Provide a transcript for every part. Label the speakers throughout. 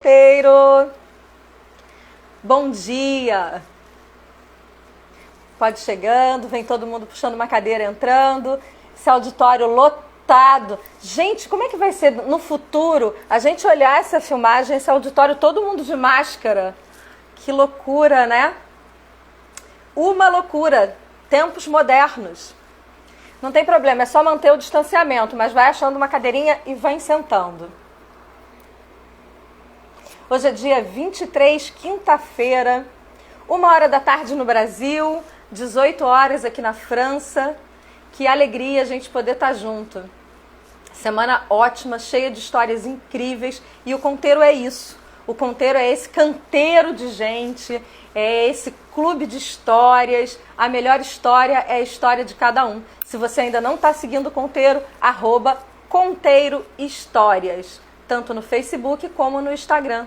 Speaker 1: conteiro! Bom dia! Pode ir chegando, vem todo mundo puxando uma cadeira, entrando. Esse auditório lotado. Gente, como é que vai ser no futuro a gente olhar essa filmagem, esse auditório, todo mundo de máscara? Que loucura, né? Uma loucura. Tempos modernos. Não tem problema, é só manter o distanciamento, mas vai achando uma cadeirinha e vai sentando. Hoje é dia 23, quinta-feira, 1h no Brasil, 18 horas aqui na França. Que alegria a gente poder estar junto. Semana ótima, cheia de histórias incríveis, e o Conteiro é isso. O Conteiro é esse canteiro de gente, é esse clube de histórias. A melhor história é a história de cada um. Se você ainda não está seguindo o Conteiro, @Conteiro Histórias, tanto no Facebook como no Instagram.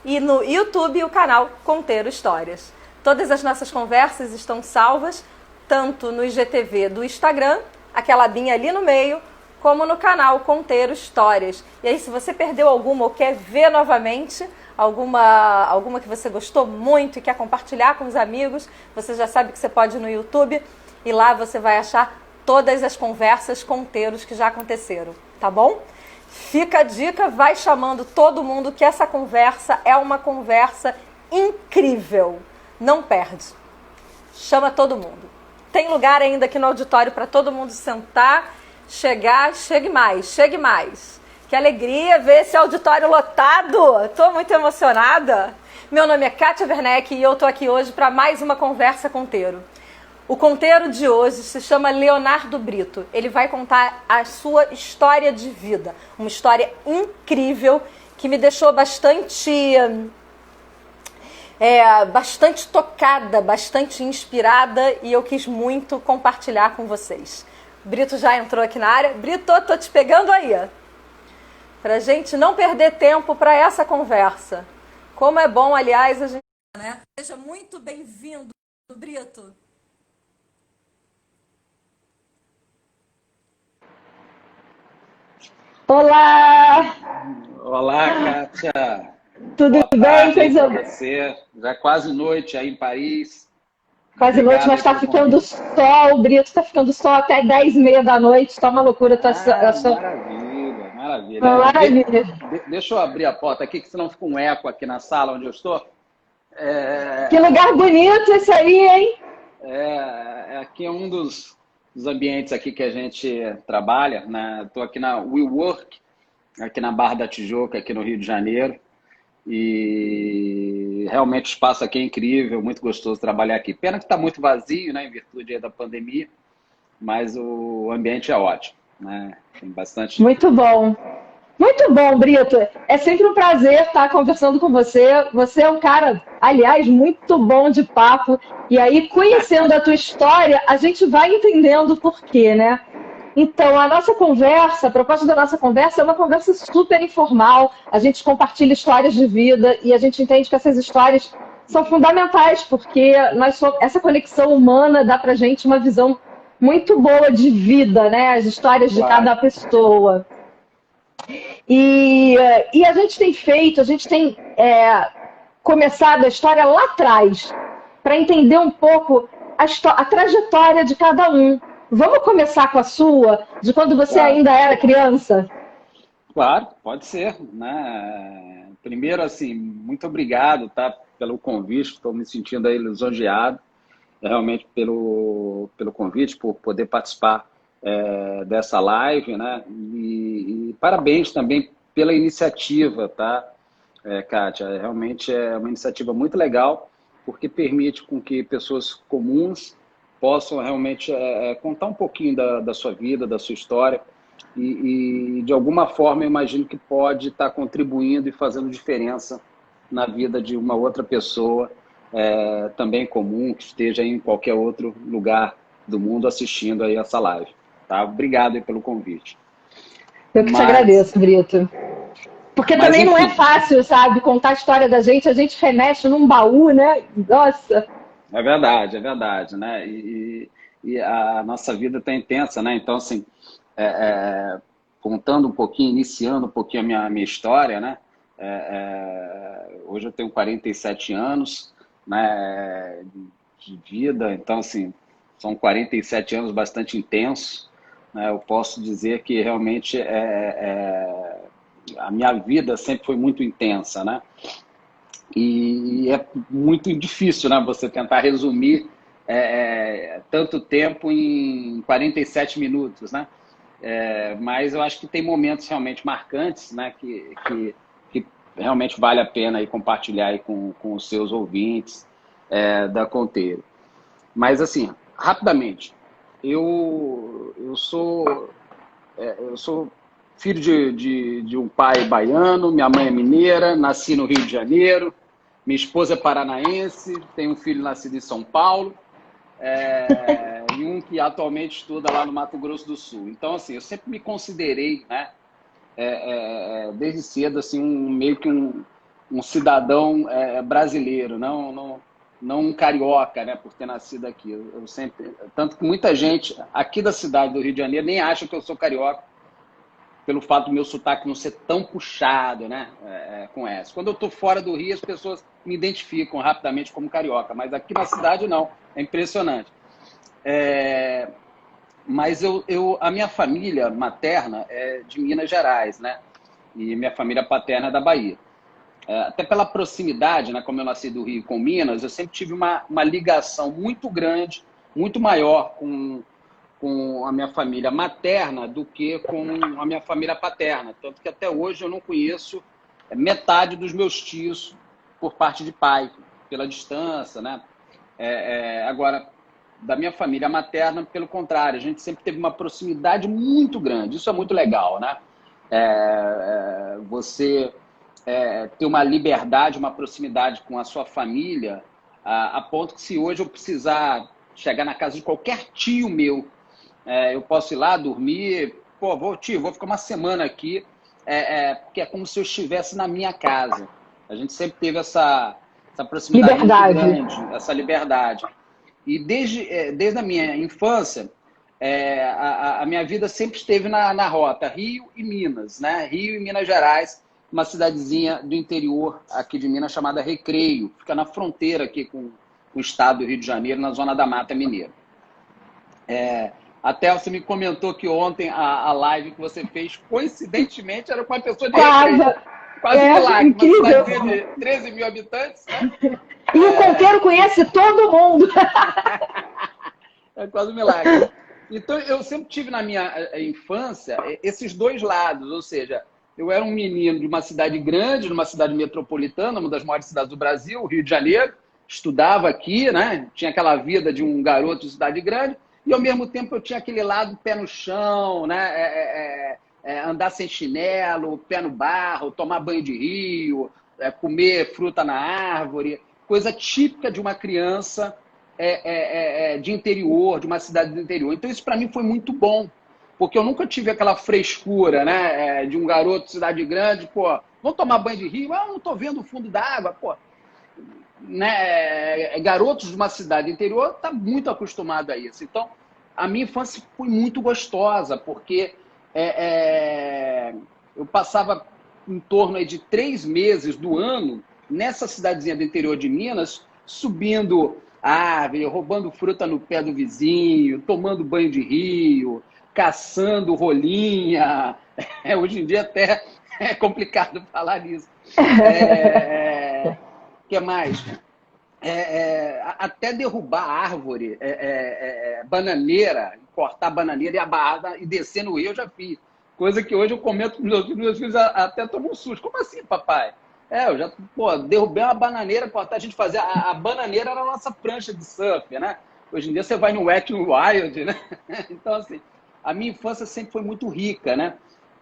Speaker 1: E no YouTube, o canal Conteiro Histórias. Todas as nossas conversas estão salvas, tanto no IGTV do Instagram, aquela abinha ali no meio, como no canal Conteiro Histórias. E aí, se você perdeu alguma ou quer ver novamente, alguma que você gostou muito e quer compartilhar com os amigos, você já sabe que você pode ir no YouTube e lá você vai achar todas as conversas Conteiros que já aconteceram, tá bom? Fica a dica, vai chamando todo mundo que essa conversa é uma conversa incrível. Não perde. Chama todo mundo. Tem lugar ainda aqui no auditório para todo mundo sentar, chegue mais. Que alegria ver esse auditório lotado. Estou muito emocionada. Meu nome é Kátia Werneck e eu estou aqui hoje para mais uma conversa conteiro. O conteiro de hoje se chama Leonardo Brito. Ele vai contar a sua história de vida. Uma história incrível que me deixou bastante tocada, bastante inspirada, e eu quis muito compartilhar com vocês. Brito já entrou aqui na área. Brito, tô te pegando aí. Pra gente não perder tempo para essa conversa. Como é bom, aliás, a gente... né? Seja muito bem-vindo, Brito.
Speaker 2: Olá,
Speaker 3: Olá, Kátia.
Speaker 2: tudo
Speaker 3: Boa
Speaker 2: bem?
Speaker 3: tarde aí para você. Já é quase noite aí em Paris.
Speaker 2: Quase noite,
Speaker 3: Obrigado
Speaker 2: mas
Speaker 3: aí
Speaker 2: está
Speaker 3: pelo
Speaker 2: ficando
Speaker 3: convite.
Speaker 2: sol, Brito, está ficando sol até 10h30 da noite, está uma loucura.
Speaker 3: Maravilha, maravilha.
Speaker 2: Maravilha.
Speaker 3: Deixa eu abrir a porta aqui, que senão fica um eco aqui na sala onde eu estou.
Speaker 2: Que lugar bonito esse aí, hein?
Speaker 3: Aqui é um dos ambientes aqui que a gente trabalha, né? Estou aqui na WeWork, aqui na Barra da Tijuca, aqui no Rio de Janeiro. E realmente o espaço aqui é incrível, muito gostoso trabalhar aqui. Pena que está muito vazio, né, em virtude aí da pandemia, mas o ambiente é ótimo, né? Tem bastante.
Speaker 2: Muito bom. Muito bom, Brito. É sempre um prazer estar conversando com você. Você é um cara, aliás, muito bom de papo. E aí, conhecendo a tua história, a gente vai entendendo o porquê, né? Então, a proposta da nossa conversa é uma conversa super informal. A gente compartilha histórias de vida e a gente entende que essas histórias são fundamentais, porque essa conexão humana dá pra gente uma visão muito boa de vida, né? As histórias de
Speaker 3: Claro.
Speaker 2: cada pessoa. E a gente tem começado a história lá atrás, para entender um pouco a trajetória de cada um. Vamos começar com a sua, de quando você
Speaker 3: Claro,
Speaker 2: ainda era criança?
Speaker 3: claro, pode ser, né? Primeiro, assim, muito obrigado, tá, pelo convite, estou me sentindo aí lisonjeado, realmente pelo convite, por poder participar dessa live, né? E parabéns também pela iniciativa, tá, Kátia? Realmente é uma iniciativa muito legal, porque permite com que pessoas comuns possam realmente contar um pouquinho da sua vida, da sua história, e de alguma forma eu imagino que pode estar contribuindo e fazendo diferença na vida de uma outra pessoa também comum, que esteja em qualquer outro lugar do mundo assistindo aí essa live. Tá? Obrigado aí pelo convite.
Speaker 2: Eu que te
Speaker 3: Mas,
Speaker 2: agradeço, Brito. Porque
Speaker 3: mas
Speaker 2: também não é
Speaker 3: enfim,
Speaker 2: fácil, sabe, contar a história da gente, a gente remexe num baú, né? Nossa,
Speaker 3: é verdade, né? E a nossa vida está intensa, né? Então, assim, é, contando um pouquinho, iniciando um pouquinho a minha história, né? Hoje eu tenho 47 anos, né, de vida, então, assim, são 47 anos bastante intensos, né? Eu posso dizer que realmente a minha vida sempre foi muito intensa, né? E é muito difícil, né, você tentar resumir tanto tempo em 47 minutos, né? Mas eu acho que tem momentos realmente marcantes, né, que realmente vale a pena aí compartilhar aí com os seus ouvintes da Conteiro. Mas, assim, rapidamente, eu sou filho de um pai baiano, minha mãe é mineira, nasci no Rio de Janeiro, minha esposa é paranaense, tenho um filho nascido em São Paulo, e um que atualmente estuda lá no Mato Grosso do Sul. Então, assim, eu sempre me considerei, né, desde cedo, assim, meio que um cidadão brasileiro, não um carioca, né, por ter nascido aqui. Eu sempre, tanto que muita gente aqui da cidade do Rio de Janeiro nem acha que eu sou carioca, pelo fato do meu sotaque não ser tão puxado, né, com essa. Quando eu estou fora do Rio, as pessoas me identificam rapidamente como carioca, mas aqui na cidade não. É impressionante. Mas a minha família materna é de Minas Gerais, né? E minha família paterna é da Bahia. Até pela proximidade, né, como eu nasci do Rio com Minas, eu sempre tive uma ligação muito grande, muito maior com a minha família materna do que com a minha família paterna. Tanto que até hoje eu não conheço metade dos meus tios por parte de pai, pela distância, né? Agora, da minha família materna, pelo contrário, a gente sempre teve uma proximidade muito grande. Isso é muito legal, né? Você ter uma liberdade, uma proximidade com a sua família, a ponto que se hoje eu precisar chegar na casa de qualquer tio meu, eu posso ir lá dormir, pô, vou ficar uma semana aqui, porque é como se eu estivesse na minha casa. A gente sempre teve essa proximidade muito grande, essa liberdade. E desde a minha infância, a minha vida sempre esteve na rota Rio e Minas, né? Rio e Minas Gerais, uma cidadezinha do interior aqui de Minas chamada Recreio, fica na fronteira aqui com o estado do Rio de Janeiro, na zona da Mata Mineira. Até você me comentou que ontem a live que você fez, coincidentemente, era com uma pessoa de Recreio. Quase um milagre, incrível. Uma cidadezinha de 13 mil habitantes, né?
Speaker 2: E o Conteiro conhece todo mundo.
Speaker 3: É quase um milagre. Então, eu sempre tive na minha infância esses dois lados, ou seja, eu era um menino de uma cidade grande, de uma cidade metropolitana, uma das maiores cidades do Brasil, o Rio de Janeiro, estudava aqui, né? Tinha aquela vida de um garoto de cidade grande, e ao mesmo tempo eu tinha aquele lado pé no chão, né? Andar sem chinelo, pé no barro, tomar banho de rio, comer fruta na árvore, coisa típica de uma criança de interior, de uma cidade do interior. Então isso para mim foi muito bom, porque eu nunca tive aquela frescura, né, de um garoto de cidade grande, pô, vamos tomar banho de rio? Ah, não estou vendo o fundo da água, pô. Né, garotos de uma cidade interior tá muito acostumado a isso. Então, a minha infância foi muito gostosa, porque eu passava em torno aí de 3 meses do ano nessa cidadezinha do interior de Minas, subindo árvore, roubando fruta no pé do vizinho, tomando banho de rio, caçando rolinha. Hoje em dia até é complicado falar nisso. Que mais? Até derrubar árvore, bananeira, cortar bananeira e descer no rio eu já fiz. Coisa que hoje eu comento com meus filhos, até tomam um susto. Como assim, papai? Eu já derrubei uma bananeira, cortar, a gente fazia. A bananeira era a nossa prancha de surf, né? Hoje em dia você vai no Wet n Wild, né? Então, assim, a minha infância sempre foi muito rica, né?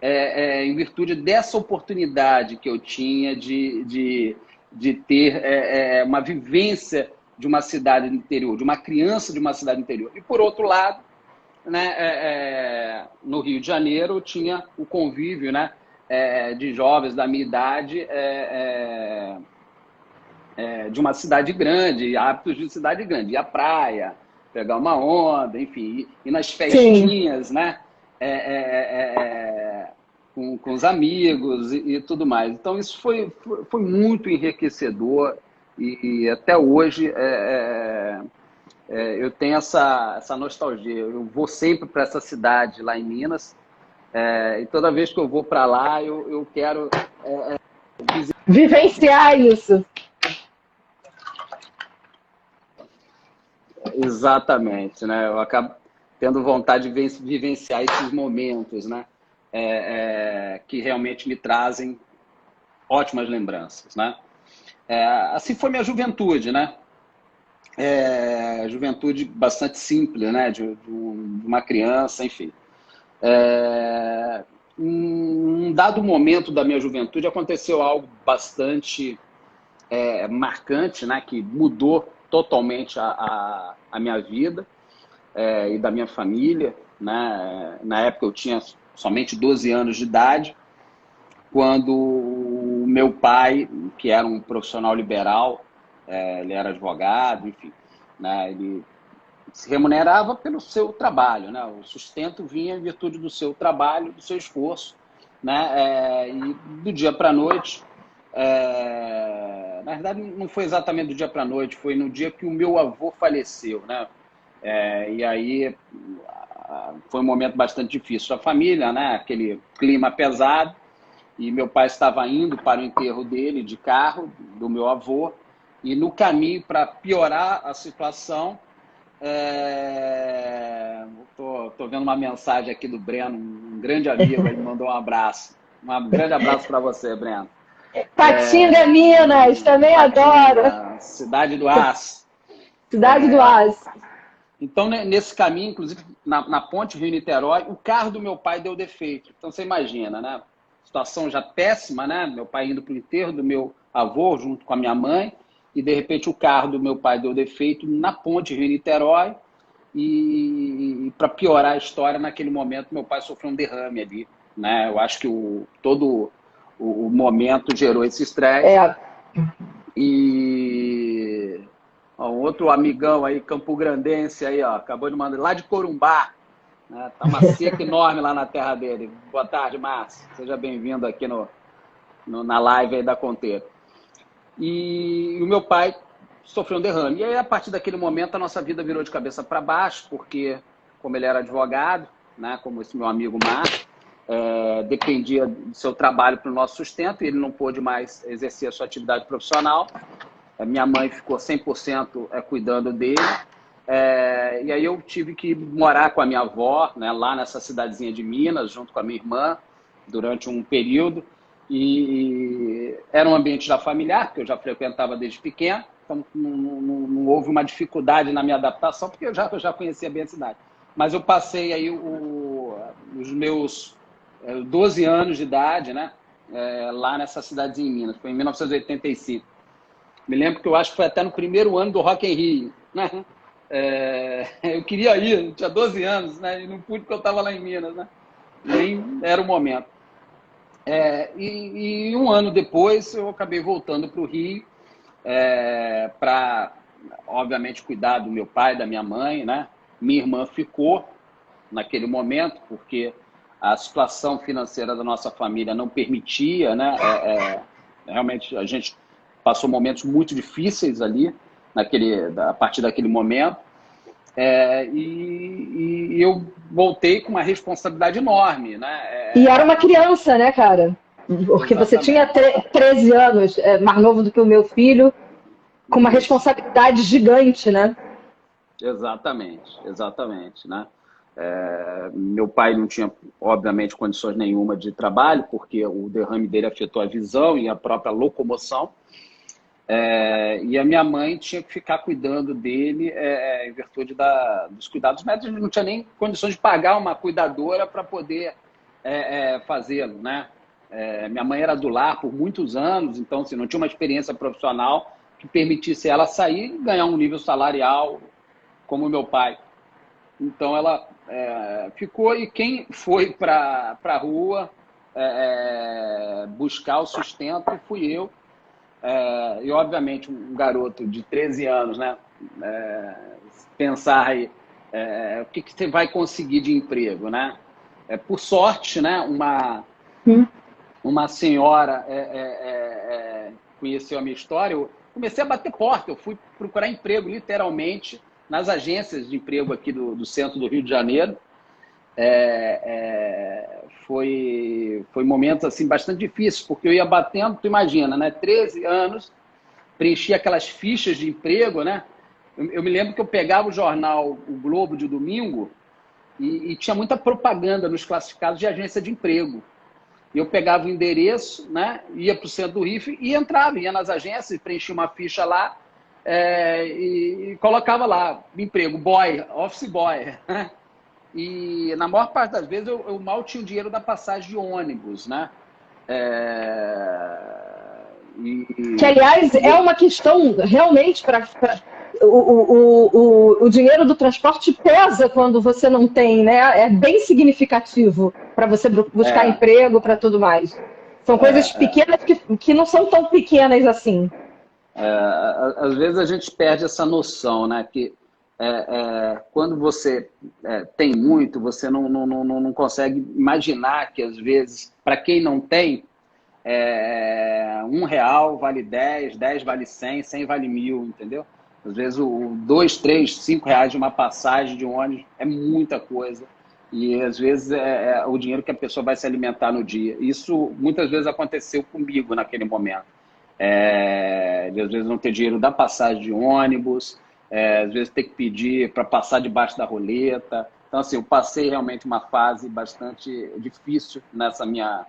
Speaker 3: Em virtude dessa oportunidade que eu tinha de ter uma vivência de uma cidade do interior, de uma criança de uma cidade do interior. E, por outro lado, né, no Rio de Janeiro, eu tinha o convívio, né, de jovens da minha idade de uma cidade grande, hábitos de cidade grande, ir à praia, pegar uma onda, enfim, ir nas festinhas, né? com os amigos e tudo mais. Então, isso foi muito enriquecedor e até hoje eu tenho essa nostalgia. Eu vou sempre para essa cidade lá em Minas e toda vez que eu vou para lá, eu quero
Speaker 2: Vivenciar isso.
Speaker 3: exatamente, né? Eu acabo tendo vontade de vivenciar esses momentos, né? Que realmente me trazem ótimas lembranças, né? Assim foi minha juventude, né? Juventude bastante simples, né? De uma criança, enfim. Em um dado momento da minha juventude aconteceu algo bastante marcante, né? Que mudou totalmente a minha vida e da minha família, né? Na época eu tinha somente 12 anos de idade, quando o meu pai, que era um profissional liberal, ele era advogado, enfim, né? Ele se remunerava pelo seu trabalho, né? O sustento vinha em virtude do seu trabalho, do seu esforço, né? E do dia para a noite, na verdade não foi exatamente do dia para a noite, foi no dia que o meu avô faleceu, né? E aí foi um momento bastante difícil. A família, né? Aquele clima pesado, e meu pai estava indo para o enterro dele de carro, do meu avô, e no caminho, para piorar a situação, tô vendo uma mensagem aqui do Breno, um grande amigo, ele mandou um abraço. Um grande abraço para você, Breno.
Speaker 2: Patinga, Minas, também adoro.
Speaker 3: Cidade do Aço.
Speaker 2: Cidade do Aço.
Speaker 3: Então, nesse caminho, inclusive na ponte Rio-Niterói, o carro do meu pai deu defeito. Então, você imagina, né? Situação já péssima, né? Meu pai indo para o enterro do meu avô junto com a minha mãe, e de repente o carro do meu pai deu defeito na ponte Rio-Niterói, e para piorar a história, naquele momento meu pai sofreu um derrame ali, né? Eu acho que todo o momento gerou esse estresse. E um outro amigão aí, campograndense aí, ó, acabou de mandar, lá de Corumbá, né? Tá uma seca enorme lá na terra dele. Boa tarde, Márcio. Seja bem-vindo aqui na live aí da Conteiro. E o meu pai sofreu um derrame. E aí, a partir daquele momento, a nossa vida virou de cabeça para baixo, porque, como ele era advogado, né, como esse meu amigo Márcio, dependia do seu trabalho para o nosso sustento, e ele não pôde mais exercer a sua atividade profissional. Minha mãe ficou 100% cuidando dele. E aí eu tive que morar com a minha avó, né, lá nessa cidadezinha de Minas, junto com a minha irmã, durante um período. E era um ambiente já familiar, que eu já frequentava desde pequeno, então não houve uma dificuldade na minha adaptação, porque eu já conhecia bem a cidade. Mas eu passei aí os meus 12 anos de idade, né, lá nessa cidadezinha em Minas, foi em 1985. Me lembro que eu acho que foi até no primeiro ano do Rock in Rio, né? Eu queria ir, eu tinha 12 anos, né, e não pude porque eu estava lá em Minas, né? Nem era o momento. E um ano depois eu acabei voltando para o Rio para, obviamente, cuidar do meu pai, da minha mãe, né? Minha irmã ficou naquele momento porque a situação financeira da nossa família não permitia, né? Realmente a gente passou momentos muito difíceis ali, a partir daquele momento. E eu voltei com uma responsabilidade enorme, né?
Speaker 2: E era uma criança, né, cara? Porque
Speaker 3: Exatamente.
Speaker 2: você tinha 13 anos, mais novo do que o meu filho, com uma responsabilidade gigante, né?
Speaker 3: Exatamente, né? Meu pai não tinha, obviamente, condições nenhuma de trabalho, porque o derrame dele afetou a visão e a própria locomoção. E a minha mãe tinha que ficar cuidando dele em virtude dos cuidados médicos. Ele não tinha nem condições de pagar uma cuidadora para poder fazê-lo, né? Minha mãe era do lar por muitos anos, então assim, não tinha uma experiência profissional que permitisse ela sair e ganhar um nível salarial como o meu pai. Então ela ficou, e quem foi para a rua buscar o sustento fui eu. E, obviamente, um garoto de 13 anos, né? Pensar aí, o que você vai conseguir de emprego, né? Por sorte, né? uma senhora conheceu a minha história, eu comecei a bater porta, eu fui procurar emprego, literalmente, nas agências de emprego aqui do centro do Rio de Janeiro. Foi momentos assim, bastante difíceis, porque eu ia batendo, tu imagina, né? 13 anos, preenchi aquelas fichas de emprego, né? Eu me lembro que eu pegava o jornal O Globo de domingo e tinha muita propaganda nos classificados de agência de emprego. Eu pegava o endereço, né, ia para o centro do Rio e entrava, ia nas agências, preenchia uma ficha lá e colocava lá, emprego, boy, office boy. Né? E na maior parte das vezes eu mal tinha o dinheiro da passagem de ônibus. Né?
Speaker 2: Que, aliás, é uma questão realmente para... O dinheiro do transporte pesa quando você não tem, né? É bem significativo para você buscar emprego, para tudo mais. São coisas pequenas que não são tão pequenas assim.
Speaker 3: Às vezes a gente perde essa noção, né? Que quando você tem muito, você não consegue imaginar que, às vezes, para quem não tem, R$1 vale 10, 10 vale 100, 100 vale 1000, entendeu? Às vezes, 2, 3, 5 reais de uma passagem de ônibus é muita coisa. E, às vezes, é o dinheiro que a pessoa vai se alimentar no dia. Isso, muitas vezes, aconteceu comigo naquele momento. De, às vezes, não ter dinheiro da passagem de ônibus, às vezes, ter que pedir para passar debaixo da roleta. Então, assim, eu passei realmente uma fase bastante difícil nessa minha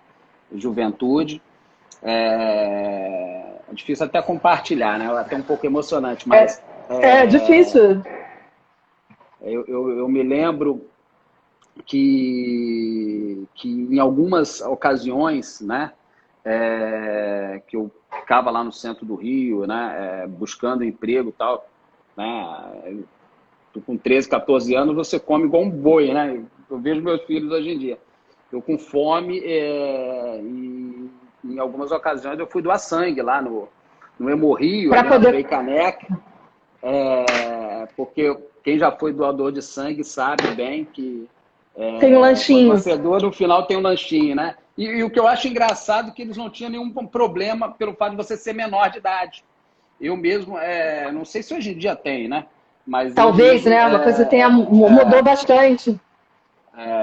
Speaker 3: juventude. É difícil até compartilhar, né? Até um pouco emocionante, mas...
Speaker 2: É difícil.
Speaker 3: Eu me lembro que em algumas ocasiões, né? Que eu ficava lá no centro do Rio, né? Buscando emprego e tal, né? Com 13, 14 anos, você come igual um boi, né? Eu vejo meus filhos hoje em dia. Eu com fome e... Em algumas ocasiões eu fui doar sangue lá no Hemorrio, ali no Frei Caneca, porque quem já foi doador de sangue sabe bem que
Speaker 2: tem um lanchinho.
Speaker 3: Quando você é doa, no final tem um lanchinho, né? E o que eu acho engraçado é que eles não tinham nenhum problema pelo fato de você ser menor de idade. Eu mesmo, não sei se hoje em dia tem, né? Mas
Speaker 2: talvez, mesmo, né? Uma coisa mudou bastante.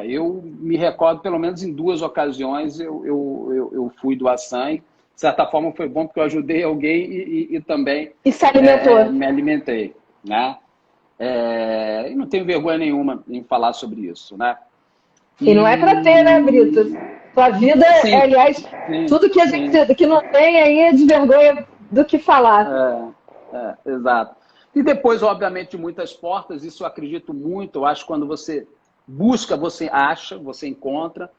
Speaker 3: Eu me recordo, pelo menos em 2 ocasiões, eu fui doar sangue. De certa forma, foi bom porque eu ajudei alguém e também
Speaker 2: e se alimentou.
Speaker 3: Me alimentei. Né? E não tenho vergonha nenhuma em falar sobre isso. Né?
Speaker 2: E não é para ter, né, Brito? Sua vida, aliás, sim, tudo que a gente que não tem aí é de vergonha do que falar.
Speaker 3: Exato. E depois, obviamente, de muitas portas, isso eu acredito muito. Eu acho que quando você busca, você acha, você encontra,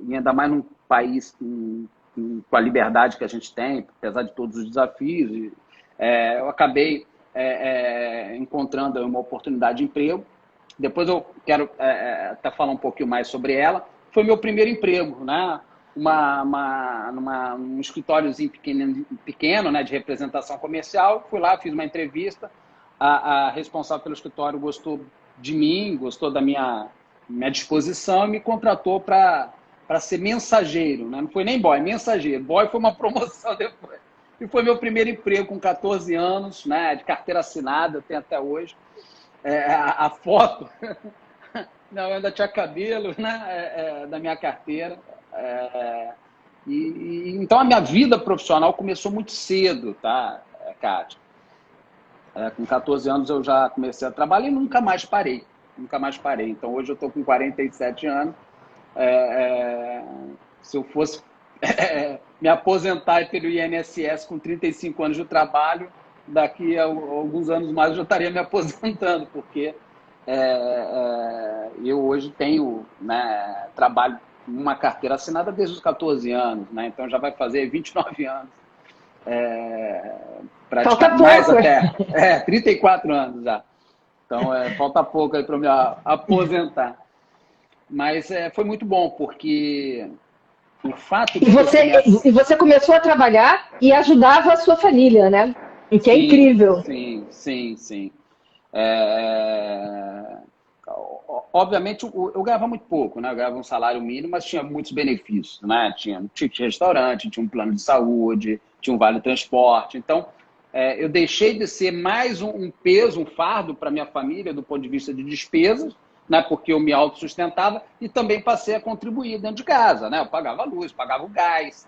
Speaker 3: e ainda mais num país com a liberdade que a gente tem, apesar de todos os desafios. Eu acabei encontrando uma oportunidade de emprego. Depois eu quero até falar um pouquinho mais sobre ela. Foi meu primeiro emprego, né? Num escritóriozinho pequeno, né, de representação comercial. Fui lá, fiz uma entrevista. A responsável pelo escritório gostou de mim, gostou da minha disposição e me contratou para ser mensageiro. Né? Não foi nem boy, mensageiro. Boy foi uma promoção depois. E foi meu primeiro emprego com 14 anos, né, de carteira assinada, eu tenho até hoje. A foto, não, eu ainda tinha cabelo, né, da minha carteira. Então a minha vida profissional começou muito cedo, tá, Kátia? Com 14 anos eu já comecei a trabalhar e nunca mais parei. Nunca mais parei. Então hoje eu estou com 47 anos. Se eu fosse me aposentar pelo INSS com 35 anos de trabalho, daqui a alguns anos mais eu já estaria me aposentando, porque eu hoje tenho, né, trabalho uma carteira assinada desde os 14 anos, né? Então já vai fazer 29 anos.
Speaker 2: Falta
Speaker 3: mais
Speaker 2: pouco.
Speaker 3: até 34 anos já. Então falta pouco aí para eu me aposentar. Mas foi muito bom, porque o fato de
Speaker 2: e você começou a trabalhar e ajudava a sua família, né? O que é incrível.
Speaker 3: Sim. obviamente, eu ganhava muito pouco, né? Eu ganhava um salário mínimo, mas tinha muitos benefícios, né? Tinha um ticket de restaurante, tinha um plano de saúde, tinha um vale transporte. Então, eu deixei de ser mais um peso, um fardo para minha família do ponto de vista de despesas, né? Porque eu me autossustentava e também passei a contribuir dentro de casa, né? Eu pagava a luz, pagava o gás.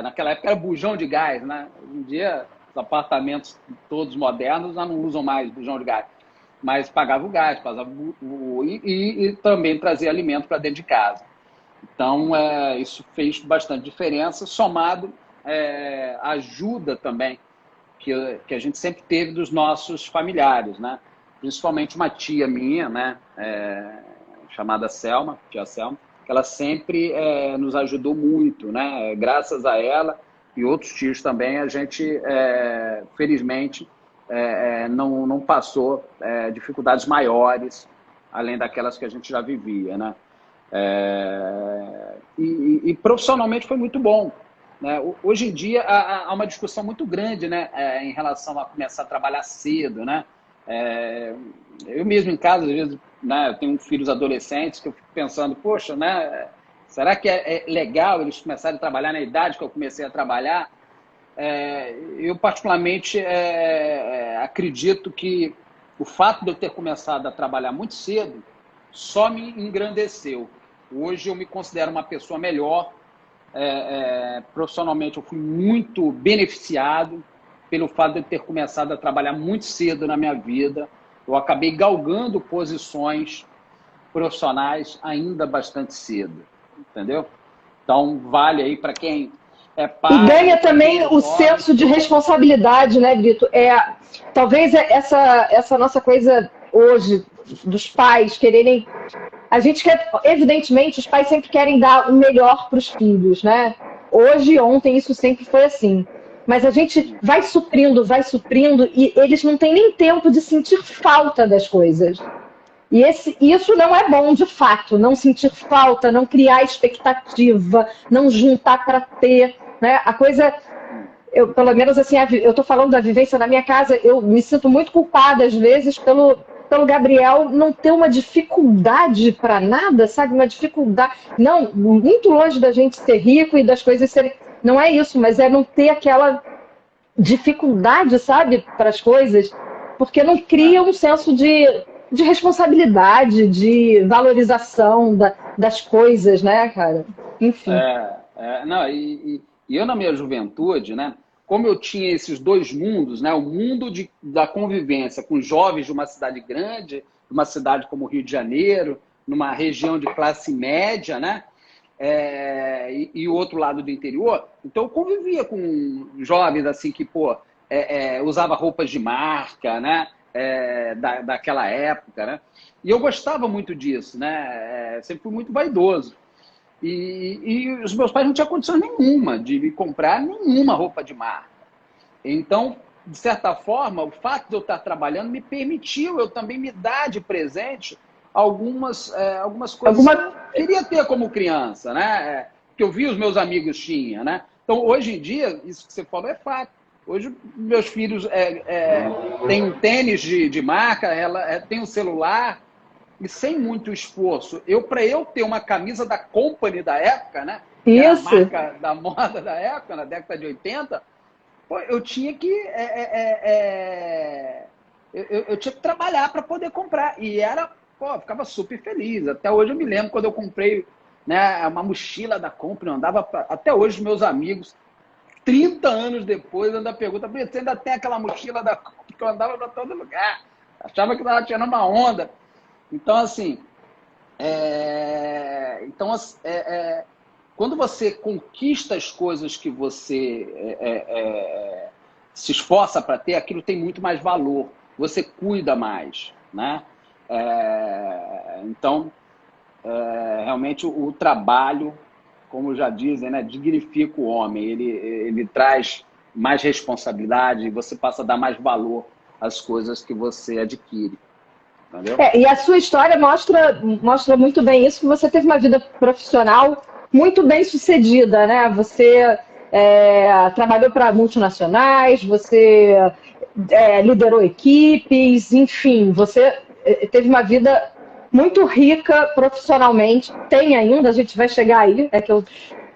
Speaker 3: Naquela época era bujão de gás, né? Hoje em dia, os apartamentos todos modernos já não usam mais bujão de gás. Mas pagava o gás, e também trazia alimento para dentro de casa. Então, isso fez bastante diferença, somado à ajuda também que a gente sempre teve dos nossos familiares, né? Principalmente uma tia minha, né? Chamada Selma, tia Selma, que ela sempre nos ajudou muito, né? Graças a ela e outros tios também, a gente, felizmente, não passou dificuldades maiores, além daquelas que a gente já vivia, né? E profissionalmente foi muito bom, né? Hoje em dia há uma discussão muito grande, né? Em relação a começar a trabalhar cedo, né? Eu mesmo em casa, às vezes, né, eu tenho filhos adolescentes que eu fico pensando, poxa, né? Será que é legal eles começarem a trabalhar na idade que eu comecei a trabalhar? Eu, particularmente, acredito que o fato de eu ter começado a trabalhar muito cedo só me engrandeceu. Hoje eu me considero uma pessoa melhor. Profissionalmente, eu fui muito beneficiado pelo fato de eu ter começado a trabalhar muito cedo na minha vida. Eu acabei galgando posições profissionais ainda bastante cedo, entendeu? Então, vale aí para quem pai,
Speaker 2: e ganha também o senso de responsabilidade, né, Brito? Talvez essa nossa coisa hoje dos pais quererem... A gente quer, evidentemente, os pais sempre querem dar o melhor para os filhos, né? Hoje e ontem isso sempre foi assim. Mas a gente vai suprindo, e eles não têm nem tempo de sentir falta das coisas. E isso não é bom, de fato, não sentir falta, não criar expectativa, não juntar para ter, né? A coisa, pelo menos assim, eu estou falando da vivência na minha casa, eu me sinto muito culpada, às vezes, pelo Gabriel não ter uma dificuldade para nada, sabe? Uma dificuldade, não, muito longe da gente ser rico e das coisas serem... Não é isso, mas é não ter aquela dificuldade, sabe, para as coisas, porque não cria um senso de responsabilidade, de valorização das coisas, né, cara? Enfim.
Speaker 3: Não, e eu, na minha juventude, né, como eu tinha esses dois mundos, né, o mundo da convivência com jovens de uma cidade grande, de uma cidade como o Rio de Janeiro, numa região de classe média, né, e o outro lado do interior, então eu convivia com jovens assim que, usava roupas de marca, né, daquela época, né? E eu gostava muito disso, né? Sempre fui muito vaidoso. E os meus pais não tinham condição nenhuma de me comprar nenhuma roupa de marca. Então, de certa forma, o fato de eu estar trabalhando me permitiu eu também me dar de presente algumas coisas que eu queria ter como criança, né? Que eu vi os meus amigos tinham, né? Então, hoje em dia, isso que você falou é fato. Hoje, meus filhos têm um tênis de marca, tem um celular, e sem muito esforço. Para eu ter uma camisa da Company da época, né?
Speaker 2: Isso.
Speaker 3: Que era a marca da moda da época, na década de 80, eu tinha que... eu tinha que trabalhar para poder comprar. E eu ficava super feliz. Até hoje eu me lembro quando eu comprei, né, uma mochila da Company, eu andava até hoje os meus amigos... 30 anos depois, ainda pergunta, você ainda tem aquela mochila da Company que eu andava para todo lugar? Achava que estava tirando uma onda. Então, assim, quando você conquista as coisas que você se esforça para ter, aquilo tem muito mais valor. Você cuida mais, né? Então, realmente, o trabalho, como já dizem, né, dignifica o homem. Ele traz mais responsabilidade e você passa a dar mais valor às coisas que você adquire. Entendeu?
Speaker 2: E a sua história mostra muito bem isso, que você teve uma vida profissional muito bem sucedida, né? Você trabalhou para multinacionais, você liderou equipes, enfim, você teve uma vida muito rica profissionalmente, tem ainda, a gente vai chegar aí, é que eu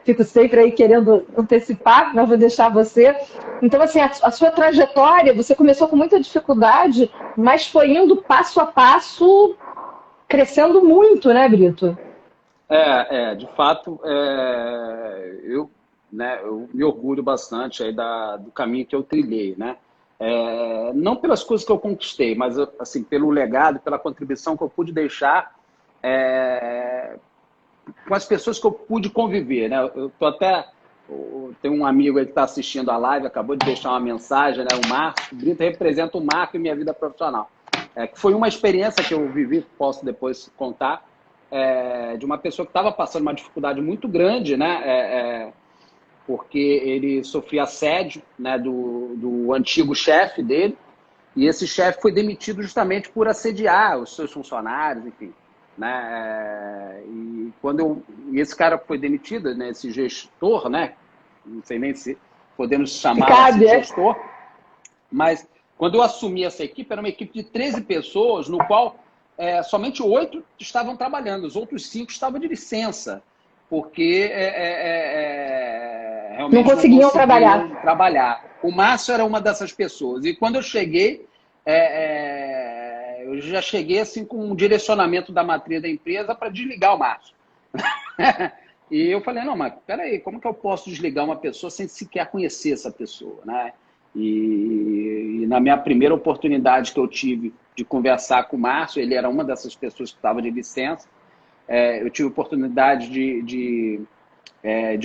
Speaker 2: fico sempre aí querendo antecipar, mas vou deixar você. Então, assim, a sua trajetória, você começou com muita dificuldade, mas foi indo passo a passo, crescendo muito, né, Brito?
Speaker 3: De fato, eu me orgulho bastante aí do caminho que eu trilhei, né? Não pelas coisas que eu conquistei, mas assim, pelo legado, pela contribuição que eu pude deixar com as pessoas que eu pude conviver, né? Tem um amigo aí que está assistindo a live, acabou de deixar uma mensagem, né? O Márcio. O Brito representa o marco em minha vida profissional. Que foi uma experiência que eu vivi, posso depois contar, de uma pessoa que estava passando uma dificuldade muito grande, né? Porque ele sofria assédio, né, do antigo chefe dele, e esse chefe foi demitido justamente por assediar os seus funcionários, enfim. Né? E esse cara foi demitido, né, esse gestor, né? Não sei nem se podemos chamar assim, gestor, mas quando eu assumi essa equipe, era uma equipe de 13 pessoas, no qual somente 8 estavam trabalhando, os outros 5 estavam de licença, porque realmente
Speaker 2: não conseguiam trabalhar.
Speaker 3: O Márcio era uma dessas pessoas, e quando eu cheguei, eu já cheguei assim com um direcionamento da matriz da empresa para desligar o Márcio. E eu falei, não, mas peraí, como que eu posso desligar uma pessoa sem sequer conhecer essa pessoa, né? E na minha primeira oportunidade que eu tive de conversar com o Márcio, ele era uma dessas pessoas que estava de licença, eu tive a oportunidade de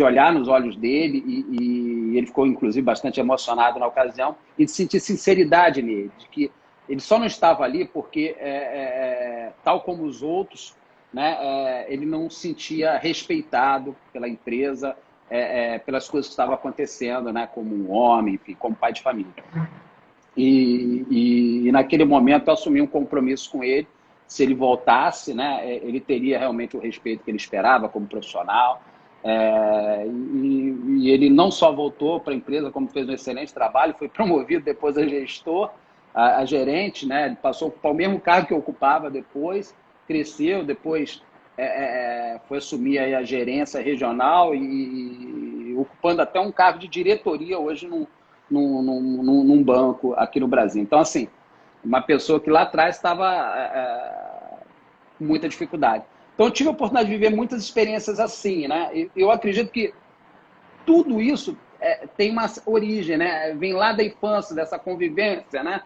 Speaker 3: olhar nos olhos dele e ele ficou, inclusive, bastante emocionado na ocasião e de sentir sinceridade nele, de que ele só não estava ali porque, tal como os outros, né, ele não se sentia respeitado pela empresa, pelas coisas que estavam acontecendo, né, como um homem, enfim, como pai de família. E naquele momento eu assumi um compromisso com ele. Se ele voltasse, né, ele teria realmente o respeito que ele esperava como profissional. E ele não só voltou para a empresa, como fez um excelente trabalho, foi promovido depois a gestor, a gerente, né, ele passou a ocupar o mesmo cargo que eu ocupava depois, cresceu, depois foi assumir aí a gerência regional e ocupando até um cargo de diretoria hoje num banco aqui no Brasil. Então, assim, uma pessoa que lá atrás estava com muita dificuldade. Então, eu tive a oportunidade de viver muitas experiências assim, né? Eu acredito que tudo isso tem uma origem, né? Vem lá da infância, dessa convivência, né?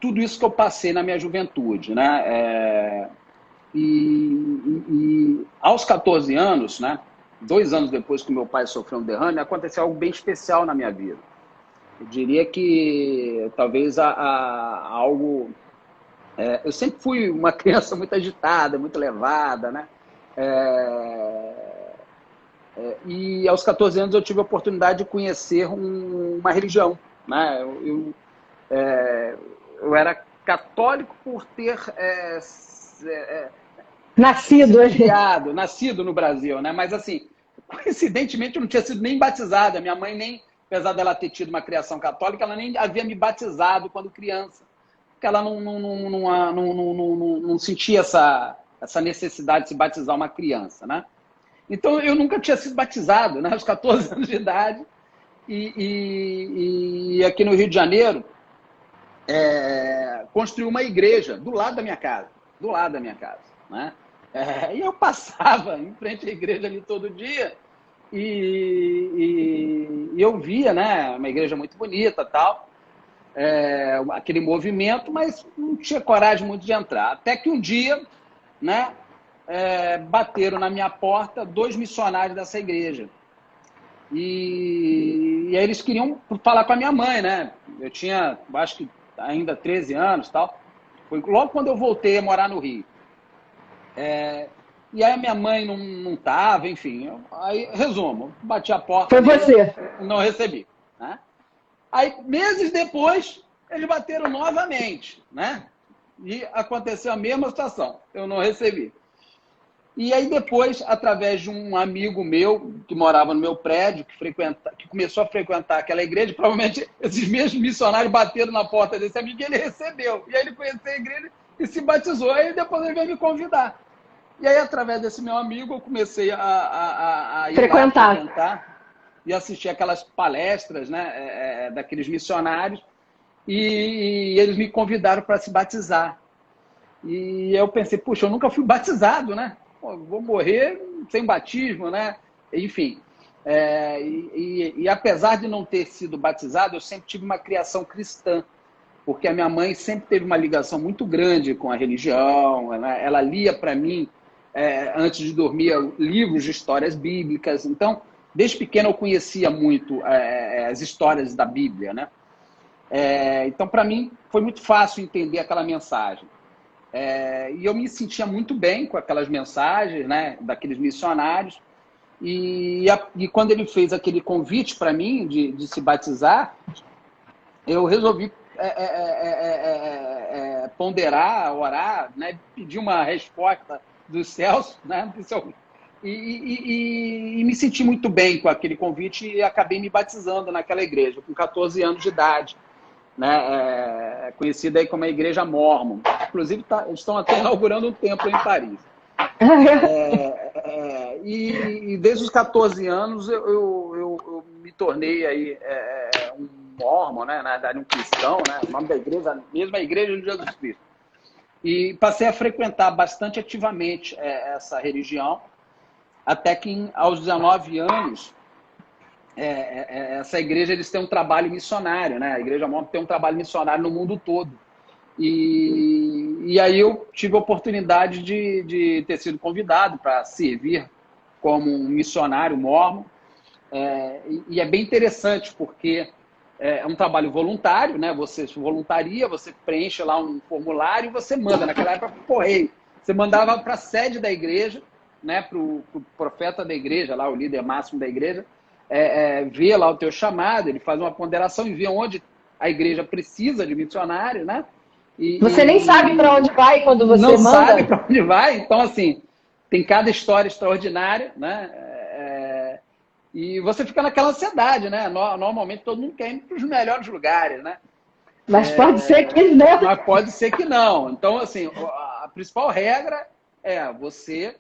Speaker 3: Tudo isso que eu passei na minha juventude, né? E aos 14 anos, né? 2 anos depois que meu pai sofreu um derrame, aconteceu algo bem especial na minha vida. Eu diria que talvez algo... eu sempre fui uma criança muito agitada, muito levada, né? E aos 14 anos eu tive a oportunidade de conhecer uma religião, né? Eu era católico por ter nascido no Brasil, né? Mas assim, coincidentemente eu não tinha sido nem batizada. Minha mãe nem, apesar dela ter tido uma criação católica, ela nem havia me batizado quando criança, porque ela não sentia essa necessidade de se batizar uma criança, né? Então eu nunca tinha sido batizado, né? Aos 14 anos de idade, e aqui no Rio de Janeiro construiu uma igreja do lado da minha casa, né? E eu passava em frente à igreja ali todo dia e eu via, né, uma igreja muito bonita, tal, aquele movimento, mas não tinha coragem muito de entrar. Até que um dia, né, bateram na minha porta 2 missionários dessa igreja. E aí eles queriam falar com a minha mãe, né? Eu tinha, acho que ainda 13 anos, tal. Foi logo quando eu voltei a morar no Rio. E aí a minha mãe não estava, enfim. Aí, resumo, bati a porta.
Speaker 2: Foi você.
Speaker 3: Não recebi, né? Aí, meses depois, eles bateram novamente, né? E aconteceu a mesma situação. Eu não recebi. E aí depois, através de um amigo meu que morava no meu prédio, que começou a frequentar aquela igreja, provavelmente esses mesmos missionários bateram na porta desse amigo e ele recebeu. E aí ele conheceu a igreja e se batizou. Aí depois ele veio me convidar. E aí, através desse meu amigo, eu comecei a ir lá frequentar e assistir aquelas palestras, né, daqueles missionários. E eles me convidaram para se batizar. E eu pensei, puxa, eu nunca fui batizado, né? Pô, vou morrer sem batismo, né? Enfim. E apesar de não ter sido batizado, eu sempre tive uma criação cristã, porque a minha mãe sempre teve uma ligação muito grande com a religião. Ela lia para mim, antes de dormir, livros de histórias bíblicas. Então, desde pequeno, eu conhecia muito as histórias da Bíblia, né? Então, para mim, foi muito fácil entender aquela mensagem. E eu me sentia muito bem com aquelas mensagens, né, daqueles missionários. E quando ele fez aquele convite para mim de se batizar, eu resolvi ponderar, orar, né, pedir uma resposta dos céus, né, e me senti muito bem com aquele convite e acabei me batizando naquela igreja, com 14 anos de idade. Né, conhecida aí como a Igreja Mórmon. Inclusive, eles estão até inaugurando um templo em Paris. E desde os 14 anos eu me tornei aí, um mórmon, né, na verdade um cristão, né, o nome da igreja, a mesma Igreja de Jesus Cristo. E passei a frequentar bastante ativamente essa religião, até que aos 19 anos, essa igreja, eles têm um trabalho missionário, né? A Igreja Mórmon tem um trabalho missionário no mundo todo. E aí eu tive a oportunidade de ter sido convidado para servir como um missionário mórmon. E é bem interessante, porque é um trabalho voluntário, né? Você se voluntaria, você preenche lá um formulário e você manda. Naquela época, por correio. Você mandava para a sede da igreja, né? Para o profeta da igreja, lá, o líder máximo da igreja, vê lá o teu chamado, ele faz uma ponderação e vê onde a igreja precisa de missionário, né?
Speaker 2: Você nem sabe para onde vai quando você
Speaker 3: não
Speaker 2: manda? Não
Speaker 3: sabe para onde vai, então assim, tem cada história extraordinária, né? E você fica naquela ansiedade, né? Normalmente todo mundo quer ir para os melhores lugares, né?
Speaker 2: Mas pode ser que não.
Speaker 3: Mas pode ser que não. Então, assim, a principal regra é você...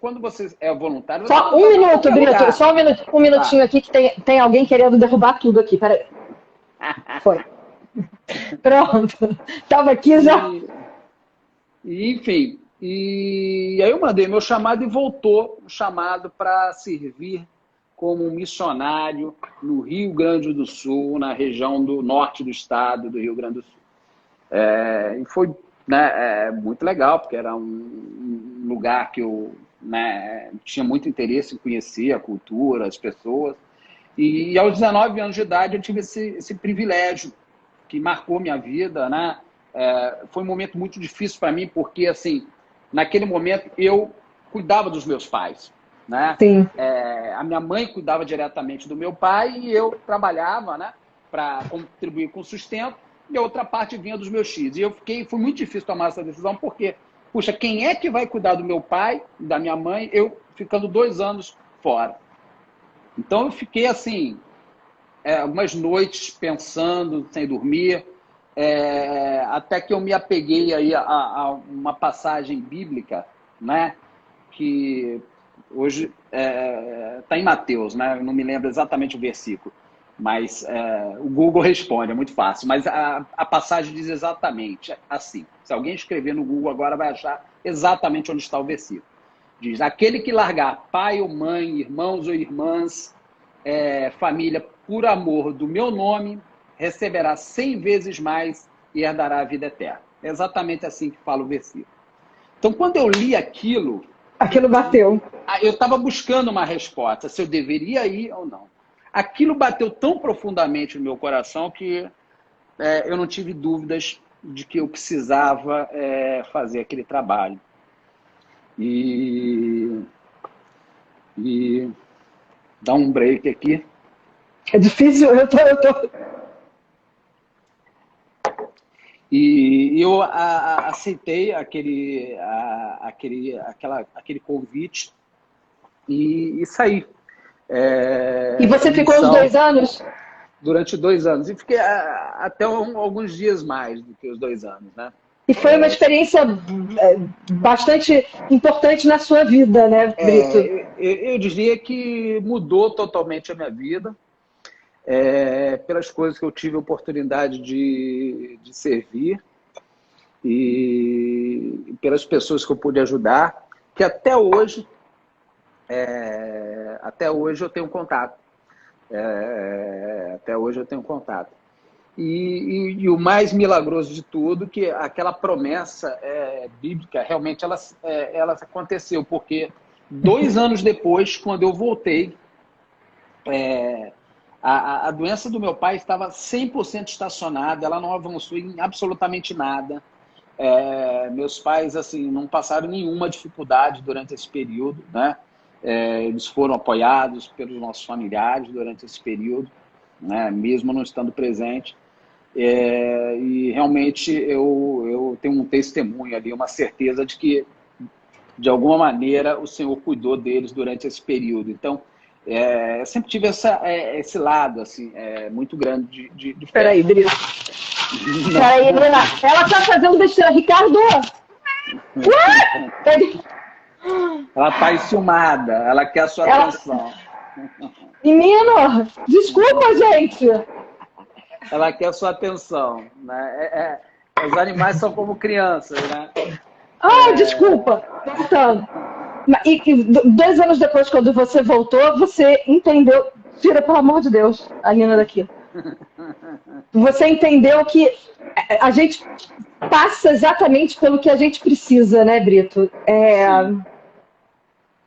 Speaker 3: quando você é voluntário...
Speaker 2: Só um minuto, Brito. Só um minutinho aqui que tem alguém querendo derrubar tudo aqui. Peraí. Foi. Pronto. Tava aqui já.
Speaker 3: Enfim. E aí eu mandei meu chamado e voltou o chamado para servir como um missionário no Rio Grande do Sul, na região do norte do estado do Rio Grande do Sul. E foi, né, muito legal, porque era um lugar que eu, né, tinha muito interesse em conhecer a cultura, as pessoas. E aos 19 anos de idade eu tive esse privilégio que marcou minha vida, né? Foi um momento muito difícil para mim, porque assim, naquele momento eu cuidava dos meus pais, né?
Speaker 2: Sim.
Speaker 3: A minha mãe cuidava diretamente do meu pai e eu trabalhava, né, para contribuir com o sustento, e a outra parte vinha dos meus filhos. E foi muito difícil tomar essa decisão, porque, puxa, quem é que vai cuidar do meu pai, da minha mãe, eu ficando 2 anos fora? Então eu fiquei assim, algumas noites pensando, sem dormir, até que eu me apeguei aí a uma passagem bíblica, né, que hoje está em Mateus, né? Eu não me lembro exatamente o versículo, mas o Google responde, é muito fácil. Mas a passagem diz exatamente assim. Se alguém escrever no Google agora, vai achar exatamente onde está o versículo. Diz: aquele que largar pai ou mãe, irmãos ou irmãs, família, por amor do meu nome, receberá 100 vezes mais e herdará a vida eterna. É exatamente assim que fala o versículo. Então, quando eu li aquilo
Speaker 2: bateu.
Speaker 3: Eu estava buscando uma resposta, se eu deveria ir ou não. Aquilo bateu tão profundamente no meu coração que eu não tive dúvidas de que eu precisava fazer aquele trabalho. E dá um break aqui. É
Speaker 2: difícil, eu tô...
Speaker 3: E eu aceitei aquele convite e saí.
Speaker 2: E você ficou os 2 anos?
Speaker 3: Durante 2 anos. E fiquei até alguns dias mais do que os 2 anos, né?
Speaker 2: E foi uma experiência bastante importante na sua vida, né, Brito?
Speaker 3: Eu diria que mudou totalmente a minha vida, pelas coisas que eu tive a oportunidade de servir e pelas pessoas que eu pude ajudar, que até hoje eu tenho contato. Até hoje eu tenho contato. E o mais milagroso de tudo, que aquela promessa bíblica, realmente ela aconteceu, porque 2 anos depois, quando eu voltei, a doença do meu pai estava 100% estacionada, ela não avançou em absolutamente nada. Meus pais assim não passaram nenhuma dificuldade durante esse período, né? Eles foram apoiados pelos nossos familiares durante esse período, né? Mesmo não estando presente. E realmente eu tenho um testemunho ali, uma certeza de que, de alguma maneira, o Senhor cuidou deles durante esse período. Então, eu sempre tive esse lado assim, muito grande de fé.
Speaker 2: Peraí, Brito. Peraí, Helena. Ela tá fazendo besteira. Ricardo!
Speaker 3: Ela tá enciumada, ela quer a sua atenção.
Speaker 2: Menino, desculpa, gente.
Speaker 3: Ela quer a sua atenção, né? Os animais são como crianças, né?
Speaker 2: Desculpa. Voltando. E 2 anos depois, quando você voltou, você entendeu... Tira, pelo amor de Deus, a Nina daqui. Você entendeu que a gente passa exatamente pelo que a gente precisa, né, Brito?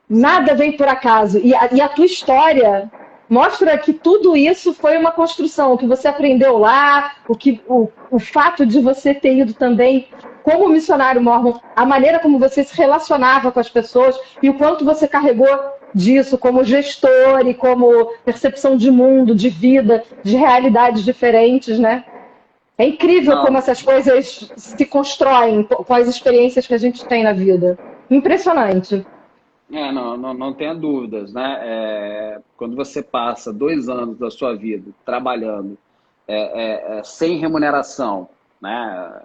Speaker 2: Nada vem por acaso. E a tua história mostra que tudo isso foi uma construção, o que você aprendeu lá, o fato de você ter ido também como missionário mórmon, a maneira como você se relacionava com as pessoas e o quanto você carregou disso como gestor e como percepção de mundo, de vida, de realidades diferentes, né? É incrível como essas coisas se constroem com as experiências que a gente tem na vida. Impressionante.
Speaker 3: Não tenha dúvidas, né? Quando você passa 2 anos da sua vida trabalhando sem remuneração, né?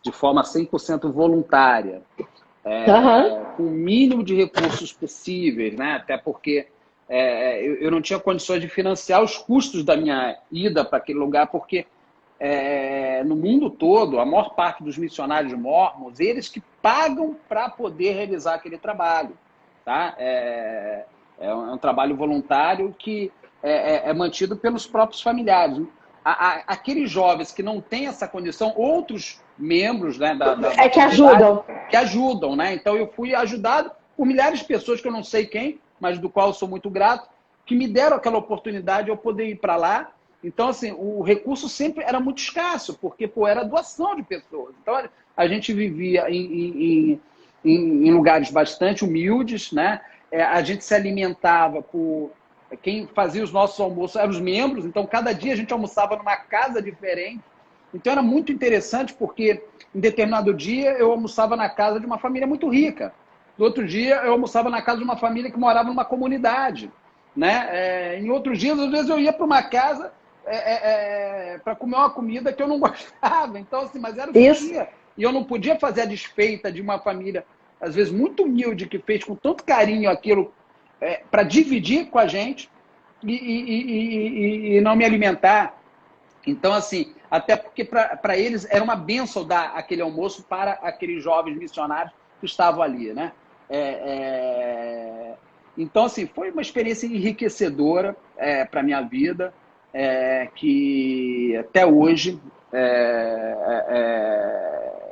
Speaker 3: De forma 100% voluntária, com o mínimo de recursos possíveis, né? Até porque eu não tinha condições de financiar os custos da minha ida para aquele lugar, porque no mundo todo, a maior parte dos missionários mórmons, eles que pagam para poder realizar aquele trabalho. Tá? É um trabalho voluntário que é mantido pelos próprios familiares. Aqueles jovens que não têm essa condição, outros membros, né,
Speaker 2: que ajudam.
Speaker 3: Que ajudam, né? Então eu fui ajudado por milhares de pessoas que eu não sei quem, mas do qual eu sou muito grato, que me deram aquela oportunidade de eu poder ir para lá. Então, assim, o recurso sempre era muito escasso, porque era doação de pessoas. Então, a gente vivia em lugares bastante humildes, né? A gente se alimentava por... Quem fazia os nossos almoços eram os membros, então cada dia a gente almoçava numa casa diferente. Então era muito interessante, porque em determinado dia eu almoçava na casa de uma família muito rica. No outro dia eu almoçava na casa de uma família que morava numa comunidade, né? Em outros dias, às vezes, eu ia para uma casa para comer uma comida que eu não gostava. Então, assim, mas era o que eu tinha. E eu não podia fazer a desfeita de uma família, às vezes, muito humilde, que fez com tanto carinho aquilo para dividir com a gente e não me alimentar. Então, assim, até porque para eles era uma bênção dar aquele almoço para aqueles jovens missionários que estavam ali, né? Então, assim, foi uma experiência enriquecedora para a minha vida, que até hoje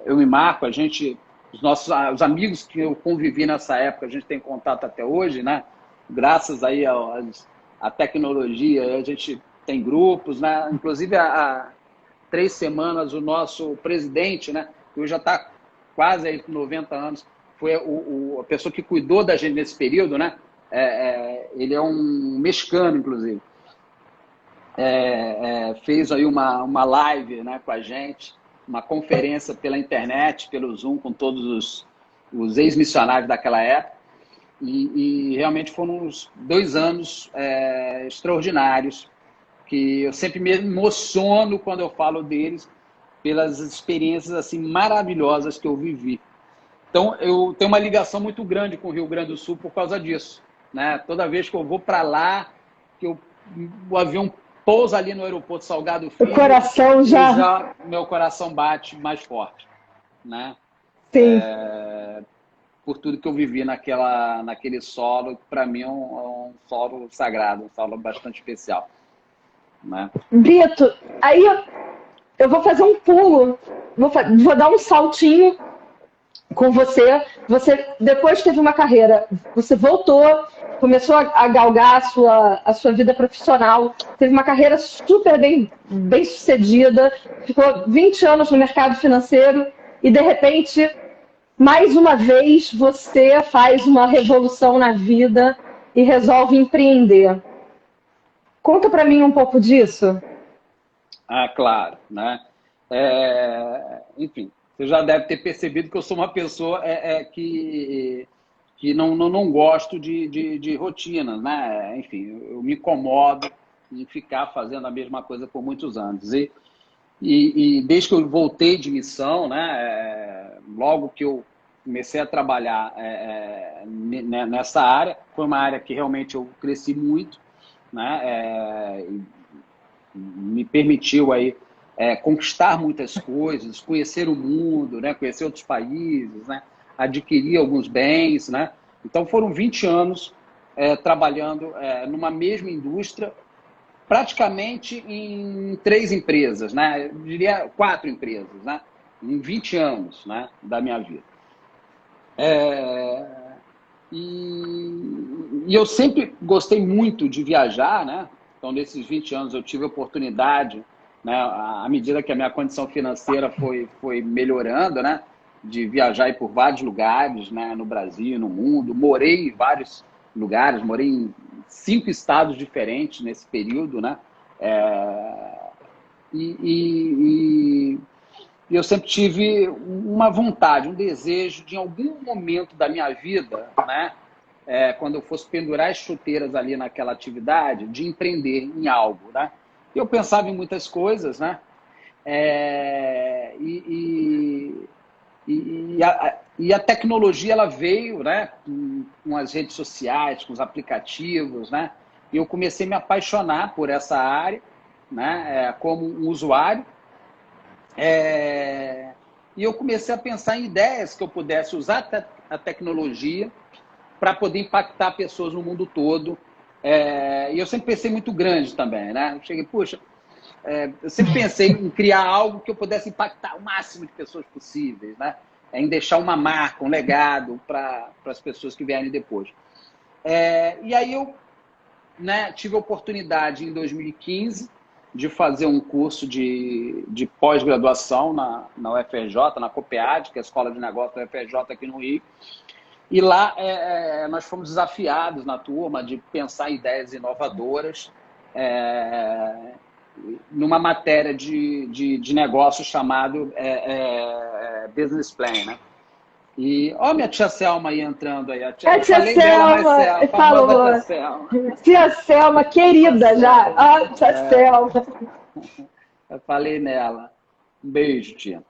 Speaker 3: eu me marco, os amigos que eu convivi nessa época, a gente tem contato até hoje, né? Graças aí à tecnologia, a gente tem grupos, né? Inclusive há 3 semanas o nosso presidente, né? Que hoje já está quase aí com 90 anos, foi a pessoa que cuidou da gente nesse período, né? Ele é um mexicano, inclusive. Fez aí uma live, né, com a gente. uma conferência pela internet, pelo Zoom, com todos os ex-missionários daquela época. E realmente foram uns 2 anos extraordinários, que eu sempre me emociono quando eu falo deles, pelas experiências assim maravilhosas que eu vivi. Então, eu tenho uma ligação muito grande com o Rio Grande do Sul por causa disso, né? Toda vez que eu vou para lá, que o avião pousa ali no aeroporto Salgado Filho,
Speaker 2: o coração
Speaker 3: meu coração bate mais forte, né?
Speaker 2: Sim.
Speaker 3: Por tudo que eu vivi naquele solo, que para mim é um solo sagrado, um solo bastante especial, né?
Speaker 2: Brito, aí eu vou fazer um pulo, vou dar um saltinho com você. Você depois teve uma carreira, você voltou, começou a galgar a sua vida profissional, teve uma carreira super bem sucedida, ficou 20 anos no mercado financeiro e, de repente, mais uma vez, você faz uma revolução na vida e resolve empreender. Conta para mim um pouco disso.
Speaker 3: Ah, claro, né? Enfim, você já deve ter percebido que eu sou uma pessoa que não gosto de rotina, né? Enfim, eu me incomodo em ficar fazendo a mesma coisa por muitos anos. E desde que eu voltei de missão, né? Logo que eu comecei a trabalhar nessa área, foi uma área que realmente eu cresci muito, né? Me permitiu aí conquistar muitas coisas, conhecer o mundo, né? Conhecer outros países, né? Adquirir alguns bens, né? Então foram 20 anos trabalhando numa mesma indústria, praticamente em 3 empresas, né? Eu diria 4 empresas, né? Em 20 anos, né? Da minha vida. E eu sempre gostei muito de viajar, né? Então, nesses 20 anos, eu tive a oportunidade, né, à medida que a minha condição financeira foi melhorando, né, de viajar por vários lugares, né, no Brasil, no mundo. Morei em vários lugares, morei em 5 estados diferentes nesse período, né? E eu sempre tive uma vontade, um desejo de, em algum momento da minha vida, né, quando eu fosse pendurar as chuteiras ali naquela atividade, de empreender em algo, né? Eu pensava em muitas coisas, né? E a tecnologia ela veio, né, com as redes sociais, com os aplicativos, né? E eu comecei a me apaixonar por essa área, né, como um usuário. E eu comecei a pensar em ideias que eu pudesse usar a tecnologia para poder impactar pessoas no mundo todo. E eu sempre pensei muito grande também, né? Eu cheguei, puxa, eu sempre pensei em criar algo que eu pudesse impactar o máximo de pessoas possíveis, né? Em deixar uma marca, um legado para as pessoas que vierem depois. E aí eu, né, tive a oportunidade em 2015 de fazer um curso de pós-graduação na UFRJ, na COPEAD, que é a Escola de Negócios da UFRJ aqui no Rio. E lá nós fomos desafiados na turma de pensar em ideias inovadoras numa matéria de negócio chamado Business Plan, né? E ó, minha tia Selma aí entrando aí.
Speaker 2: Tia Selma, falou.
Speaker 3: Tia Selma.
Speaker 2: Tia Selma, querida já. Ah, tia Selma.
Speaker 3: Eu falei nela. Um beijo, tia.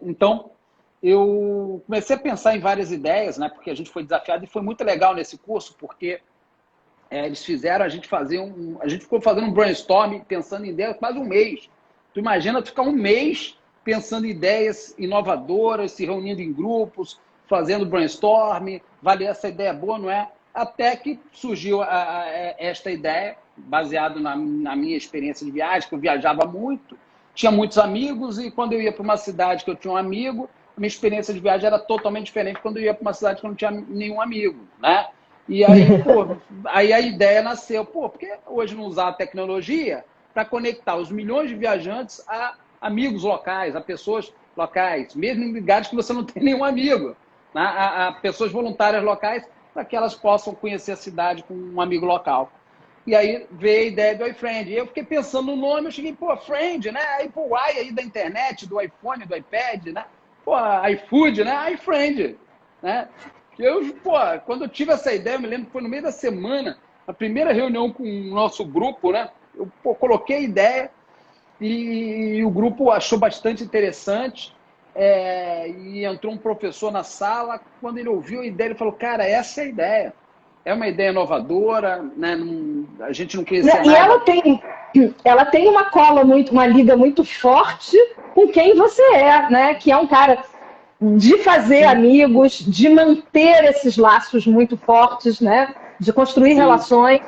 Speaker 3: Então, eu comecei a pensar em várias ideias, né? Porque a gente foi desafiado e foi muito legal nesse curso, porque eles fizeram a gente fazer a gente ficou fazendo um brainstorm, pensando em ideias quase um mês. Tu imagina tu ficar um mês pensando em ideias inovadoras, se reunindo em grupos, fazendo brainstorm, vale, essa ideia boa, não é? Até que surgiu esta ideia, baseado na minha experiência de viagem, que eu viajava muito, tinha muitos amigos, e quando eu ia para uma cidade que eu tinha um amigo, a minha experiência de viagem era totalmente diferente quando eu ia para uma cidade que eu não tinha nenhum amigo, né? E aí, aí a ideia nasceu, por que hoje não usar a tecnologia para conectar os milhões de viajantes a amigos locais, a pessoas locais, mesmo em lugares que você não tem nenhum amigo, né? A pessoas voluntárias locais, para que elas possam conhecer a cidade com um amigo local. E aí veio a ideia do iFriend. E eu fiquei pensando no nome, eu cheguei, pô, Friend, né? Aí, pô, o i aí da internet, do iPhone, do iPad, né? Pô, iFood, né? iFriend, né? Pô, quando eu tive essa ideia, eu me lembro que foi no meio da semana, a primeira reunião com o nosso grupo, né? Eu, pô, coloquei a ideia e o grupo achou bastante interessante. E entrou um professor na sala. Quando ele ouviu a ideia, ele falou, cara, essa é a ideia. É uma ideia inovadora, né? A gente não queria ser
Speaker 2: E
Speaker 3: nada.
Speaker 2: ela tem uma cola uma liga muito forte com quem você é, né? Que é um cara de fazer amigos, de manter esses laços muito fortes, né? De construir relações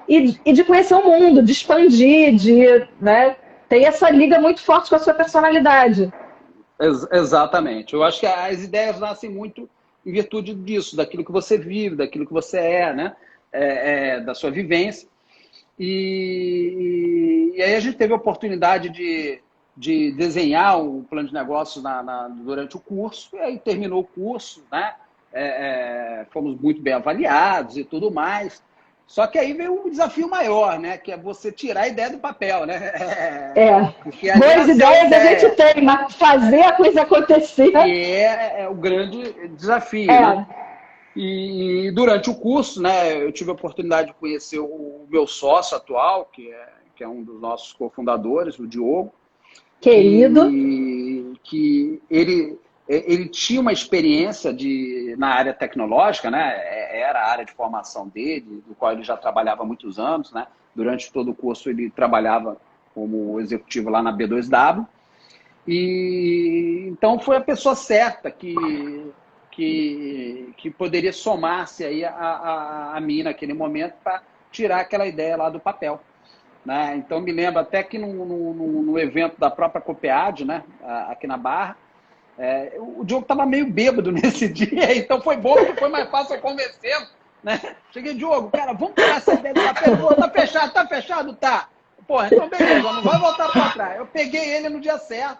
Speaker 2: e de conhecer o mundo, de expandir, né? Tem essa liga muito forte com a sua personalidade.
Speaker 3: Exatamente. Eu acho que as ideias nascem muito em virtude disso, daquilo que você vive, daquilo que você é, né? Da sua vivência. E aí a gente teve a oportunidade de desenhar um plano de negócio durante o curso, e aí terminou o curso, né? Fomos muito bem avaliados e tudo mais. Só que aí veio um desafio maior, né? Que é você tirar a ideia do papel, né?
Speaker 2: Boas ideias a gente tem, mas fazer a coisa acontecer...
Speaker 3: Que é o grande desafio, né? E durante o curso, né, eu tive a oportunidade de conhecer o meu sócio atual, que é um dos nossos cofundadores, o Diogo.
Speaker 2: Querido.
Speaker 3: Que ele tinha uma experiência na área tecnológica, né? Era a área de formação dele, do qual ele já trabalhava há muitos anos, né? Durante todo o curso ele trabalhava como executivo lá na B2W. E então foi a pessoa certa que poderia somar-se aí a mim naquele momento para tirar aquela ideia lá do papel. Né? Então me lembro até que no evento da própria Copead, né, aqui na Barra, o Diogo estava meio bêbado nesse dia, então foi bom porque foi mais fácil convencê-lo. Né? Cheguei, Diogo, cara, vamos tirar essa ideia do papel. Pô, tá fechado? Tá. Porra, então beleza, não vai voltar para trás. Eu peguei ele no dia certo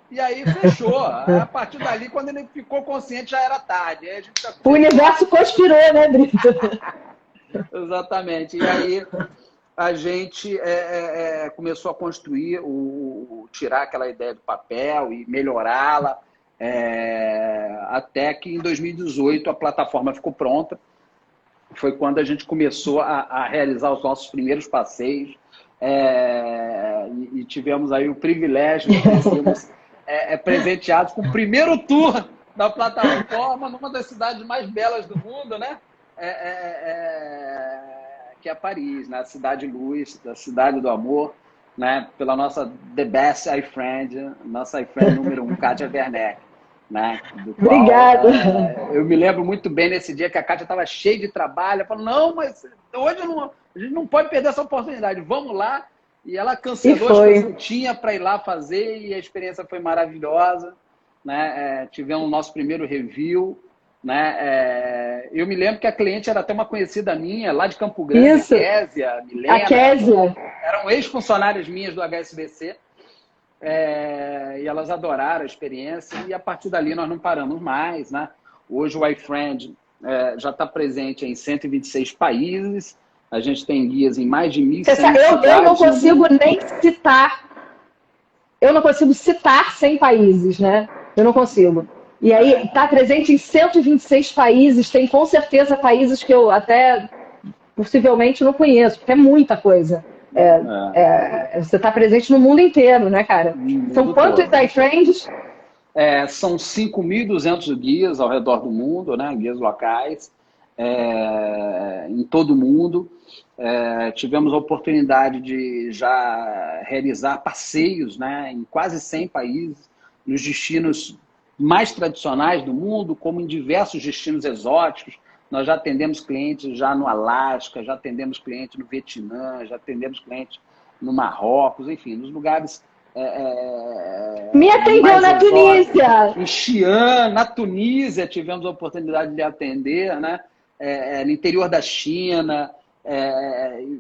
Speaker 3: e aí fechou. A partir dali, quando ele ficou consciente, já era tarde. Aí a gente já...
Speaker 2: O universo conspirou, né, Brito?
Speaker 3: Exatamente. E aí a gente começou a construir, tirar aquela ideia do papel e melhorá-la, até que em 2018 a plataforma ficou pronta. Foi quando a gente começou a realizar os nossos primeiros passeios e tivemos aí o privilégio de sermos presenteados com o primeiro tour da plataforma numa das cidades mais belas do mundo, né? Que é Paris, né? A cidade luz, a cidade do amor, né? Pela nossa The Best iFriend, nossa iFriend número 1, Kátia Werneck. Né?
Speaker 2: Obrigada.
Speaker 3: Eu me lembro muito bem nesse dia que a Kátia estava cheia de trabalho. Ela falou, não, mas hoje a gente não pode perder essa oportunidade, vamos lá. E ela cancelou as coisas que tinha para ir lá fazer e a experiência foi maravilhosa. Né? Tivemos o nosso primeiro review. Né? Eu me lembro que a cliente era até uma conhecida minha, lá de Campo Grande, Késia, Milena.
Speaker 2: A Késia.
Speaker 3: Eram ex-funcionárias minhas do HSBC. E elas adoraram a experiência e a partir dali nós não paramos mais. Né? Hoje o iFriend já está presente em 126 países, a gente tem guias em mais de 1.100 cidades.
Speaker 2: Eu não consigo nem citar, eu não consigo citar 100 países, né? Eu não consigo. E aí está presente em 126 países, tem com certeza países que eu até possivelmente não conheço, porque é muita coisa. Você está presente no mundo inteiro, né, cara? São quantos iFriends?
Speaker 3: São 5.200 guias ao redor do mundo, né? Guias locais, em todo o mundo. Tivemos a oportunidade de já realizar passeios, né, em quase 100 países, nos destinos mais tradicionais do mundo, como em diversos destinos exóticos. Nós já atendemos clientes já no Alasca, já atendemos clientes no Vietnã, já atendemos clientes no Marrocos, enfim, nos lugares...
Speaker 2: Me atendeu na Tunísia!
Speaker 3: Em Xi'an, na Tunísia, tivemos a oportunidade de atender, né? No interior da China,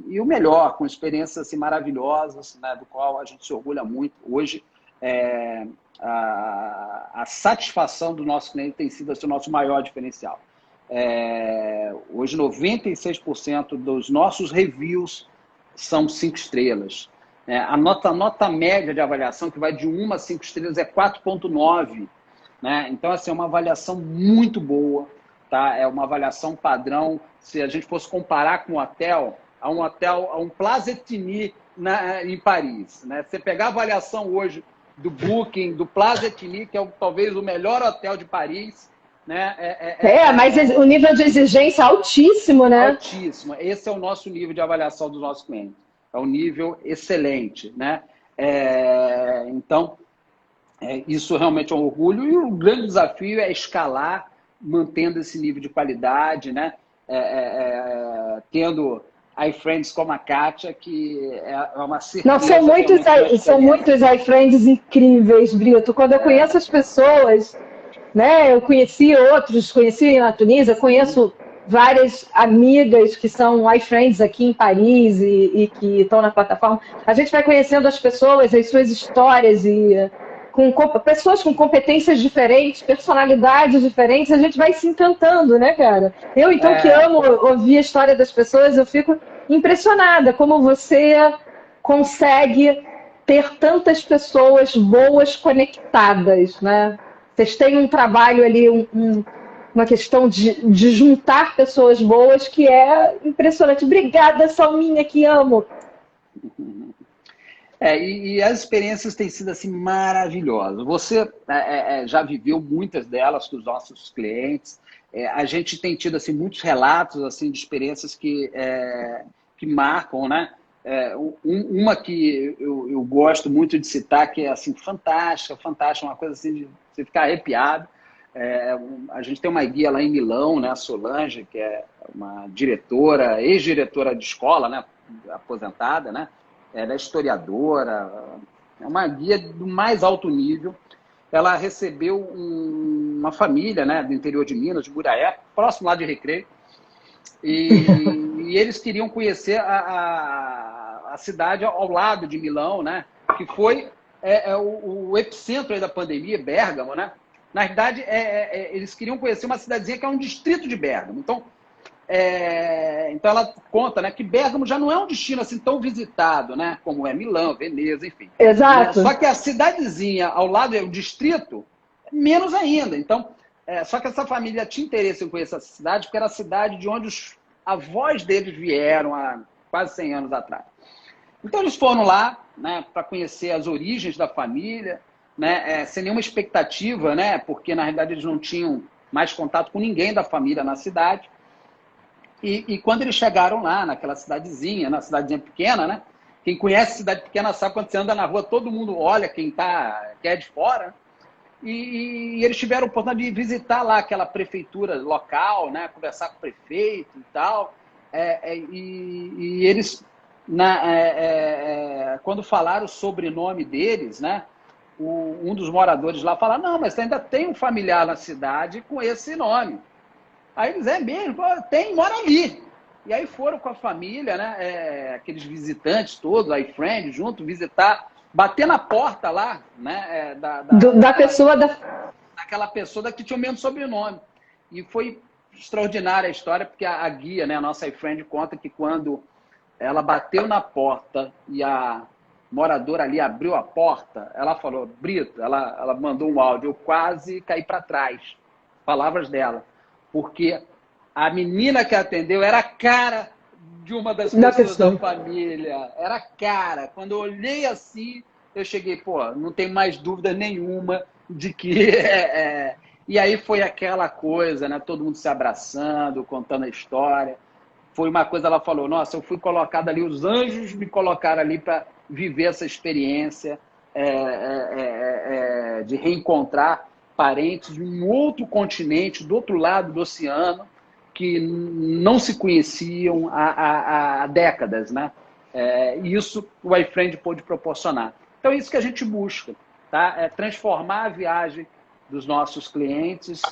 Speaker 3: e o melhor, com experiências assim, maravilhosas, né? Do qual a gente se orgulha muito. Hoje, a satisfação do nosso cliente tem sido assim, o nosso maior diferencial. Hoje 96% dos nossos reviews são 5 estrelas. A nota média de avaliação, que vai de 1 a 5 estrelas, é 4,9. Né? Então, assim, é uma avaliação muito boa. Tá? É uma avaliação padrão. Se a gente fosse comparar com um hotel, a um Plaza Etnie em Paris. Né? Você pegar a avaliação hoje do Booking, do Plaza Etnie, que é talvez o melhor hotel de Paris. Né?
Speaker 2: Mas o nível de exigência é altíssimo, né?
Speaker 3: Altíssimo. Esse é o nosso nível de avaliação dos nossos clientes. É um nível excelente. Né? Então, isso realmente é um orgulho. E o grande desafio é escalar, mantendo esse nível de qualidade, né? Tendo iFriends como a Kátia, que é uma certeza.
Speaker 2: Não, são muitos iFriends incríveis, Brito. Quando eu conheço as pessoas, né? Eu conheci na Tunísia, conheço várias amigas que são iFriends aqui em Paris e que estão na plataforma. A gente vai conhecendo as pessoas, as suas histórias e com pessoas com competências diferentes, personalidades diferentes, a gente vai se encantando, né, cara? Eu, então, que amo ouvir a história das pessoas, eu fico impressionada como você consegue ter tantas pessoas boas conectadas, né? Vocês têm um trabalho ali, uma questão de juntar pessoas boas que é impressionante. Obrigada, Salminha, que amo.
Speaker 3: E as experiências têm sido assim maravilhosas. Você já viveu muitas delas com os nossos clientes. A gente tem tido assim muitos relatos assim de experiências que marcam, né? Uma que eu gosto muito de citar, que é assim fantástica, uma coisa assim de você ficar arrepiado. A gente tem uma guia lá em Milão, né? A Solange, que é uma diretora, ex-diretora de escola, né? Aposentada, né? Ela é historiadora, é uma guia do mais alto nível. Ela recebeu uma família, né, do interior de Minas, de Muriaé, próximo lá de Recreio, e eles queriam conhecer a cidade ao lado de Milão, né, que foi o epicentro aí da pandemia, Bérgamo, né? Na verdade, eles queriam conhecer uma cidadezinha que é um distrito de Bérgamo. Então ela conta, né, que Bérgamo já não é um destino assim tão visitado, né, como é Milão, Veneza, enfim.
Speaker 2: Exato.
Speaker 3: Só que a cidadezinha ao lado, o distrito, menos ainda. Então, só que essa família tinha interesse em conhecer essa cidade, porque era a cidade de onde os avós deles vieram há quase 100 anos atrás. Então eles foram lá, né, para conhecer as origens da família, né, sem nenhuma expectativa, né, porque na realidade eles não tinham mais contato com ninguém da família na cidade. E quando eles chegaram lá, naquela cidadezinha, na cidadezinha pequena, né? Quem conhece cidade pequena sabe, quando você anda na rua, todo mundo olha quem é de fora. E eles tiveram a oportunidade de visitar lá aquela prefeitura local, né? Conversar com o prefeito e tal. E eles, quando falaram o sobrenome deles, né? Um dos moradores lá falou, não, mas ainda tem um familiar na cidade com esse nome. Aí eles, mesmo, mora ali. E aí foram com a família, né, aqueles visitantes todos, iFriend, junto, visitar, bater na porta lá, né, daquela pessoa que tinha o mesmo sobrenome. E foi extraordinária a história, porque a guia, né, a nossa iFriend, conta que quando ela bateu na porta e a moradora ali abriu a porta, ela falou, Brito, ela mandou um áudio, eu quase caí para trás. Palavras dela. Porque a menina que atendeu era a cara de uma das pessoas da família. Era a cara. Quando eu olhei assim, eu cheguei, não tem mais dúvida nenhuma de que... E aí foi aquela coisa, né? Todo mundo se abraçando, contando a história. Foi uma coisa, ela falou, nossa, eu fui colocada ali, os anjos me colocaram ali para viver essa experiência de reencontrar parentes de um outro continente, do outro lado do oceano, que não se conheciam há décadas, né? Isso o iFriend pôde proporcionar. Então é isso que a gente busca, tá? É transformar a viagem dos nossos clientes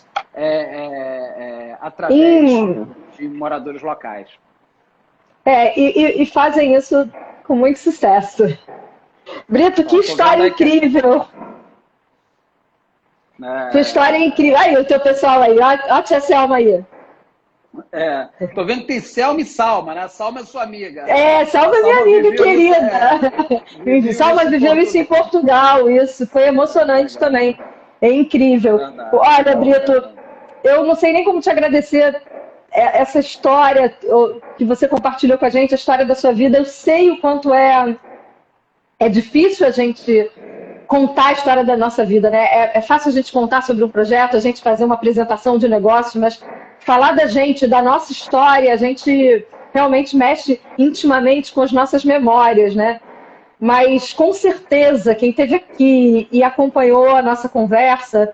Speaker 3: através de moradores locais.
Speaker 2: E fazem isso com muito sucesso. Brito, que história incrível! Tua história é incrível. Aí, o teu pessoal aí, ó a tia Selma aí.
Speaker 3: Tô vendo que tem Selma e Salma, né? Salma é sua amiga.
Speaker 2: Salma é minha amiga querida. Salma viveu isso em Portugal, isso. Foi emocionante também. É incrível.
Speaker 3: Verdade.
Speaker 2: Olha, Brito, eu não sei nem como te agradecer essa história que você compartilhou com a gente, a história da sua vida. Eu sei o quanto é difícil a gente contar a história da nossa vida, né? É fácil a gente contar sobre um projeto, a gente fazer uma apresentação de negócio, mas falar da gente, da nossa história, a gente realmente mexe intimamente com as nossas memórias, né? Mas, com certeza, quem esteve aqui e acompanhou a nossa conversa,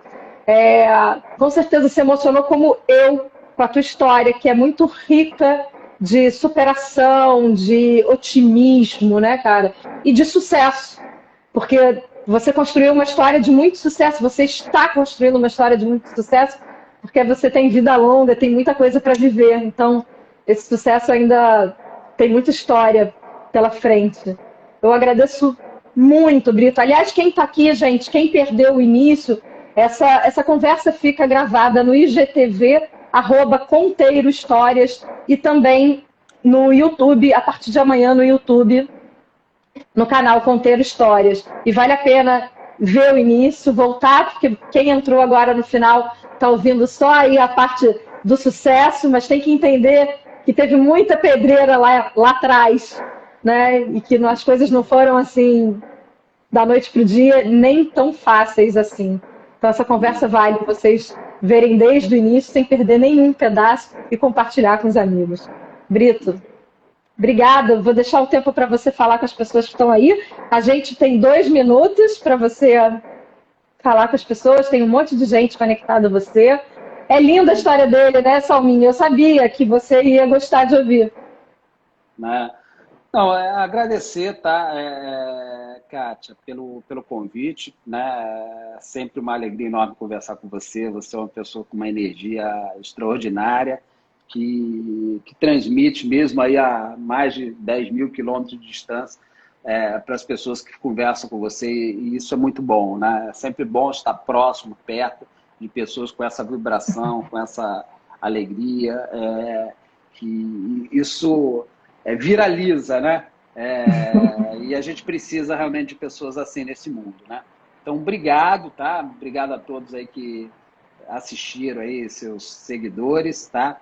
Speaker 2: com certeza se emocionou como eu, com a tua história, que é muito rica de superação, de otimismo, né, cara? E de sucesso. Porque você construiu uma história de muito sucesso, você está construindo uma história de muito sucesso, porque você tem vida longa, tem muita coisa para viver. Então, esse sucesso ainda tem muita história pela frente. Eu agradeço muito, Brito. Aliás, quem está aqui, gente, quem perdeu o início, essa conversa fica gravada no IGTV, @Conteiro Histórias, e também no YouTube, a partir de amanhã no YouTube, no canal Conteiro Histórias. E vale a pena ver o início, voltar, porque quem entrou agora no final está ouvindo só aí a parte do sucesso, mas tem que entender que teve muita pedreira lá atrás, né? E que as coisas não foram assim da noite para o dia, nem tão fáceis assim. Então essa conversa vale vocês verem desde o início, sem perder nenhum pedaço, e compartilhar com os amigos. Brito, obrigada. Vou deixar o tempo para você falar com as pessoas que estão aí. A gente tem 2 minutos para você falar com as pessoas. Tem um monte de gente conectada a você. É linda a história dele, né, Salminha? Eu sabia que você ia gostar de ouvir.
Speaker 3: Não, agradecer, tá, Kátia, pelo convite, né? É sempre uma alegria enorme conversar com você. Você é uma pessoa com uma energia extraordinária, que transmite mesmo aí a mais de 10 mil quilômetros de distância para as pessoas que conversam com você, e isso é muito bom, né? É sempre bom estar próximo, perto de pessoas com essa vibração, com essa alegria, que isso viraliza, né? E a gente precisa realmente de pessoas assim nesse mundo, né? Então, obrigado, tá? Obrigado a todos aí que assistiram aí, seus seguidores, tá?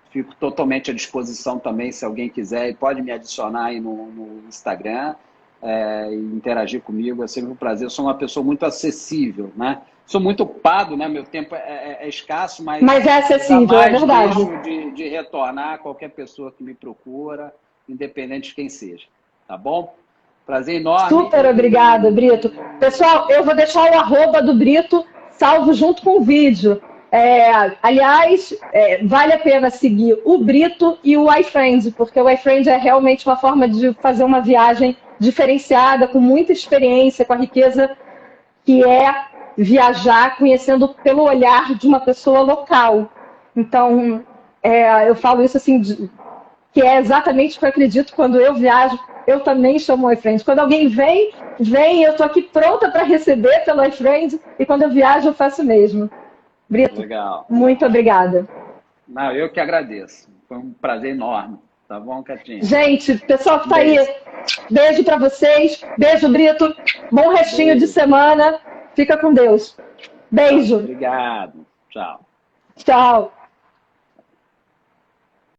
Speaker 3: Fico totalmente à disposição também, se alguém quiser, e pode me adicionar aí no Instagram e interagir comigo, é sempre um prazer. Eu sou uma pessoa muito acessível, né? Sou muito ocupado, né? Meu tempo é escasso, mas
Speaker 2: é acessível, é verdade.
Speaker 3: Deixo de retornar a qualquer pessoa que me procura, independente de quem seja, tá bom? Prazer enorme.
Speaker 2: Super obrigada, Brito. Pessoal, eu vou deixar o @ do Brito salvo junto com o vídeo. Aliás, vale a pena seguir o Brito e o iFriend, porque o iFriend é realmente uma forma de fazer uma viagem diferenciada, com muita experiência, com a riqueza que é viajar conhecendo pelo olhar de uma pessoa local. Então, eu falo isso assim, que é exatamente o que eu acredito. Quando eu viajo, eu também chamo o iFriend. Quando alguém vem, eu estou aqui pronta para receber pelo iFriend, e quando eu viajo, eu faço o mesmo. Brito,
Speaker 3: legal.
Speaker 2: Muito obrigada.
Speaker 3: Não, eu que agradeço. Foi um prazer enorme. Tá bom, Catinha?
Speaker 2: Gente, pessoal que está aí, beijo para vocês. Beijo, Brito. Bom restinho de semana. Fica com Deus. Beijo.
Speaker 3: Obrigado. Tchau.
Speaker 2: Tchau.